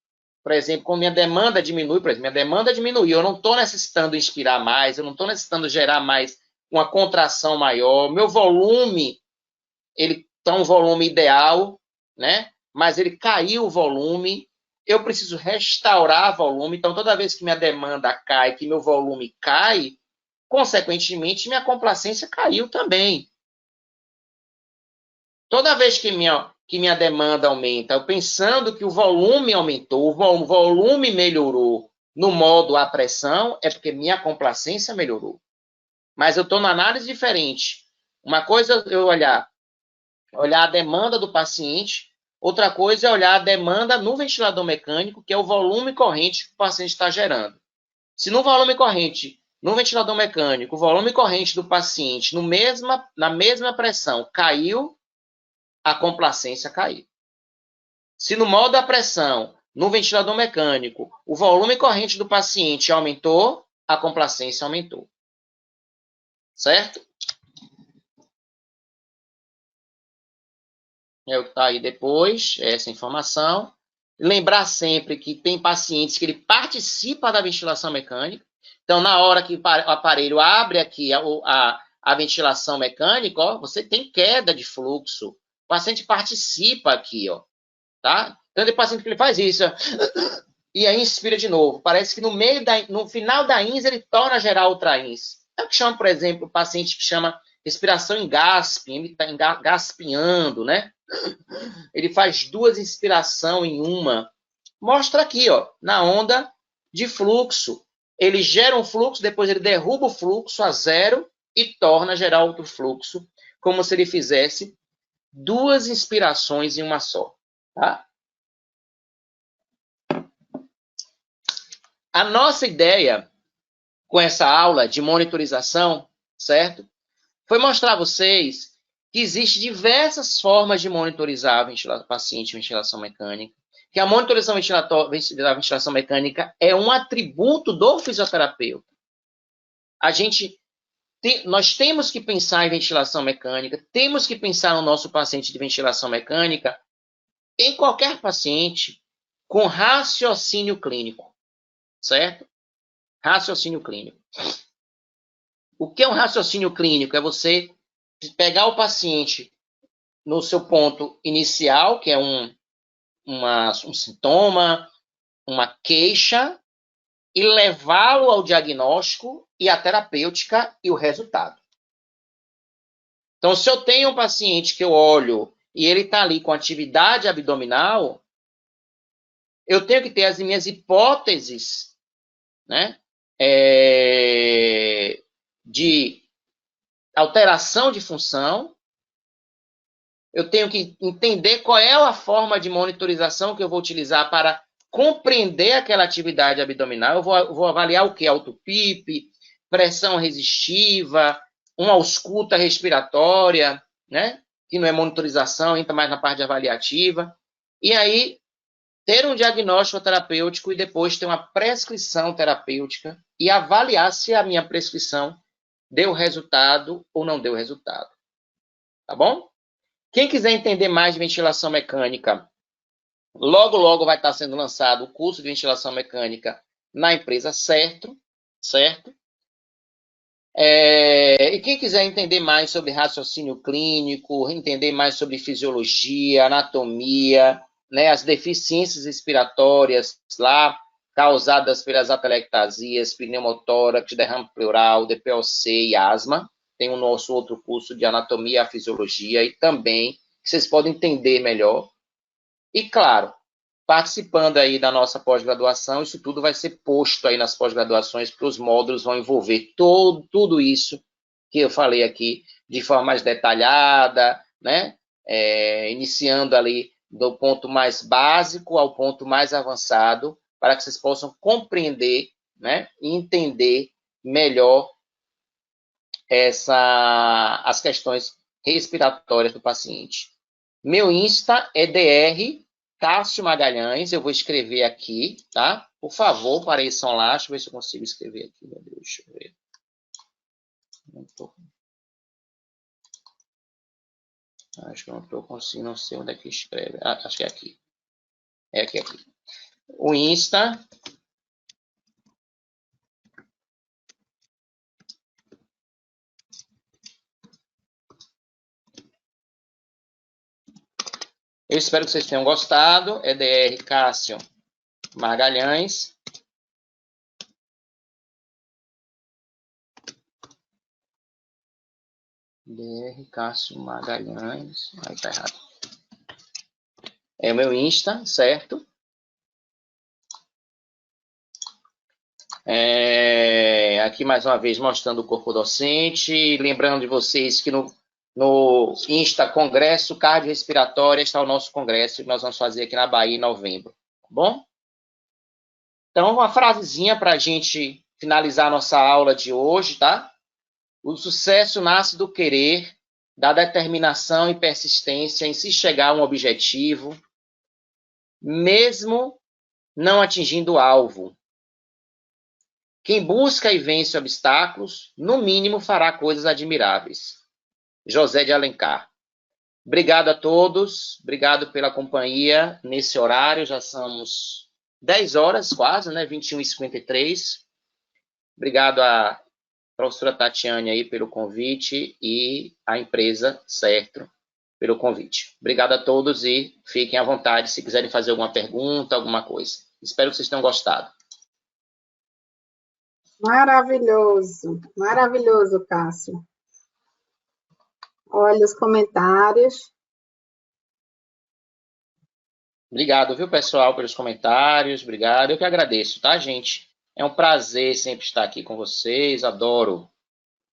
por exemplo, quando minha demanda diminui, por exemplo, minha demanda diminuiu, eu não estou necessitando inspirar mais, eu não estou necessitando gerar mais uma contração maior, meu volume, ele está um volume ideal, né? Mas ele caiu o volume, eu preciso restaurar volume, então toda vez que minha demanda cai, que meu volume cai, consequentemente, minha complacência caiu também. Toda vez que minha demanda aumenta, eu pensando que o volume aumentou, o volume melhorou no modo a pressão, é porque minha complacência melhorou. Mas eu estou numa análise diferente. Uma coisa é eu olhar a demanda do paciente, outra coisa é olhar a demanda no ventilador mecânico, que é o volume corrente que o paciente está gerando. Se no volume corrente, no ventilador mecânico, o volume corrente do paciente na mesma pressão caiu, a complacência caiu. Se no modo da pressão, no ventilador mecânico, o volume corrente do paciente aumentou, a complacência aumentou. Certo? É o que está aí depois, essa informação. Lembrar sempre que tem pacientes que ele participa da ventilação mecânica. Então, na hora que o aparelho abre aqui a ventilação mecânica, você tem queda de fluxo. O paciente participa aqui, tá? Então, tem paciente que ele faz isso, e aí inspira de novo. Parece que no final da INS ele torna a gerar outra INS. É o que chama, por exemplo, o paciente que chama respiração em gasping, ele está gaspinhando, né? Ele faz 2 inspirações em uma. Mostra aqui, na onda de fluxo. Ele gera um fluxo, depois ele derruba o fluxo a zero e torna a gerar outro fluxo, como se ele fizesse 2 inspirações em uma só. Tá? A nossa ideia com essa aula de monitorização, certo? Foi mostrar a vocês que existem diversas formas de monitorizar o paciente em ventilação mecânica, que a monitorização da ventilação mecânica é um atributo do fisioterapeuta. Nós temos que pensar em ventilação mecânica, temos que pensar no nosso paciente de ventilação mecânica, em qualquer paciente com raciocínio clínico, certo? Raciocínio clínico. O que é um raciocínio clínico? É você pegar o paciente no seu ponto inicial, que é um sintoma, uma queixa, e levá-lo ao diagnóstico e à terapêutica e o resultado. Então, se eu tenho um paciente que eu olho e ele está ali com atividade abdominal, eu tenho que ter as minhas hipóteses, né, de alteração de função. Eu tenho que entender qual é a forma de monitorização que eu vou utilizar para compreender aquela atividade abdominal. Eu vou avaliar o que? Auto-PIP, pressão resistiva, uma ausculta respiratória, né? Que não é monitorização, entra mais na parte avaliativa. E aí, ter um diagnóstico terapêutico e depois ter uma prescrição terapêutica e avaliar se a minha prescrição deu resultado ou não deu resultado. Tá bom? Quem quiser entender mais de ventilação mecânica, logo vai estar sendo lançado o curso de ventilação mecânica na empresa Certo? E quem quiser entender mais sobre raciocínio clínico, entender mais sobre fisiologia, anatomia, né, as deficiências respiratórias lá causadas pelas atelectasias, pneumotórax, derrame pleural, DPOC e asma, tem o nosso outro curso de anatomia e fisiologia e também que vocês podem entender melhor. E, claro, participando aí da nossa pós-graduação, isso tudo vai ser posto aí nas pós-graduações, porque os módulos vão envolver tudo isso que eu falei aqui de forma mais detalhada, né? Iniciando ali do ponto mais básico ao ponto mais avançado, para que vocês possam compreender, né? E entender melhor as questões respiratórias do paciente. Meu Insta é Dr. Cássio Magalhães, eu vou escrever aqui, tá? Por favor, apareçam lá, deixa eu ver se eu consigo escrever aqui, meu Deus, deixa eu ver. Acho que eu não estou conseguindo, não sei onde é que escreve. Acho que é aqui. É aqui. O Insta... Eu espero que vocês tenham gostado. É Dr. Cássio Magalhães. Dr. Cássio Magalhães. Aí tá errado. É o meu Insta, certo? Aqui mais uma vez mostrando o corpo docente. Lembrando de vocês que no Insta Congresso Cardiorrespiratório está o nosso congresso que nós vamos fazer aqui na Bahia em novembro, tá bom? Então, uma frasezinha para a gente finalizar a nossa aula de hoje, tá? O sucesso nasce do querer, da determinação e persistência em se chegar a um objetivo, mesmo não atingindo o alvo. Quem busca e vence obstáculos, no mínimo fará coisas admiráveis. José de Alencar. Obrigado a todos, obrigado pela companhia nesse horário, já somos 10 horas quase, né, 21h53. Obrigado à professora Tatiane aí pelo convite e à empresa Certo pelo convite. Obrigado a todos e fiquem à vontade se quiserem fazer alguma pergunta, alguma coisa. Espero que vocês tenham gostado. Maravilhoso, maravilhoso, Cássio. Olha os comentários. Obrigado, viu, pessoal, pelos comentários. Obrigado. Eu que agradeço, tá, gente? É um prazer sempre estar aqui com vocês. Adoro.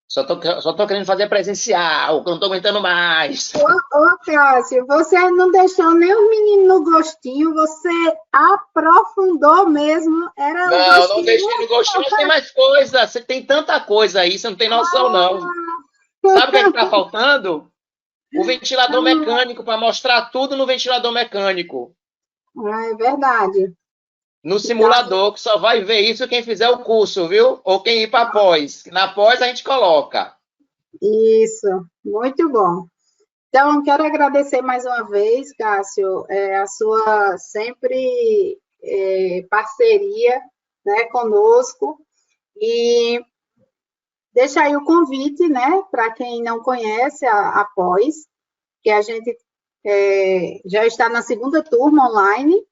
Só tô querendo fazer presencial, que eu não tô aguentando mais. Ô, Cássio, você não deixou nem o menino no gostinho, você aprofundou mesmo. Não deixei no gostinho, mas tem mais coisa. Você tem tanta coisa aí, você não tem noção, não. Sabe o que está faltando? O ventilador mecânico, para mostrar tudo no ventilador mecânico. É verdade. No simulador, que só vai ver isso quem fizer o curso, viu? Ou quem ir para pós. Na pós a gente coloca. Isso, muito bom. Então, quero agradecer mais uma vez, Cássio, a sua sempre parceria, né, conosco, e deixa aí o convite, né, para quem não conhece a pós, que a gente já está na segunda turma online,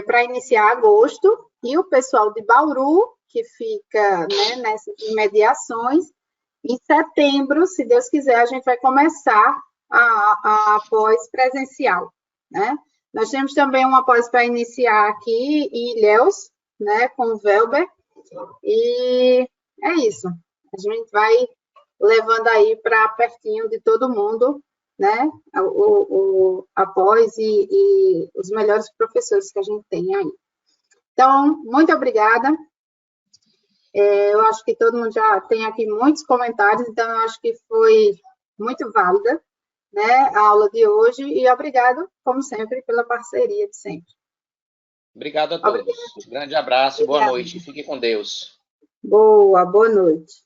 para iniciar agosto, e o pessoal de Bauru, que fica, né, nessas imediações, em setembro, se Deus quiser, a gente vai começar a pós presencial, né? Nós temos também uma pós para iniciar aqui em Ilhéus, né, com o Velber, e é isso. A gente vai levando aí para pertinho de todo mundo, né, a pós e os melhores professores que a gente tem aí. Então, muito obrigada. Eu acho que todo mundo já tem aqui muitos comentários, então eu acho que foi muito válida, né, a aula de hoje, e obrigado, como sempre, pela parceria de sempre. Obrigado a todos. Um grande abraço, boa noite. Fique com Deus. Boa noite.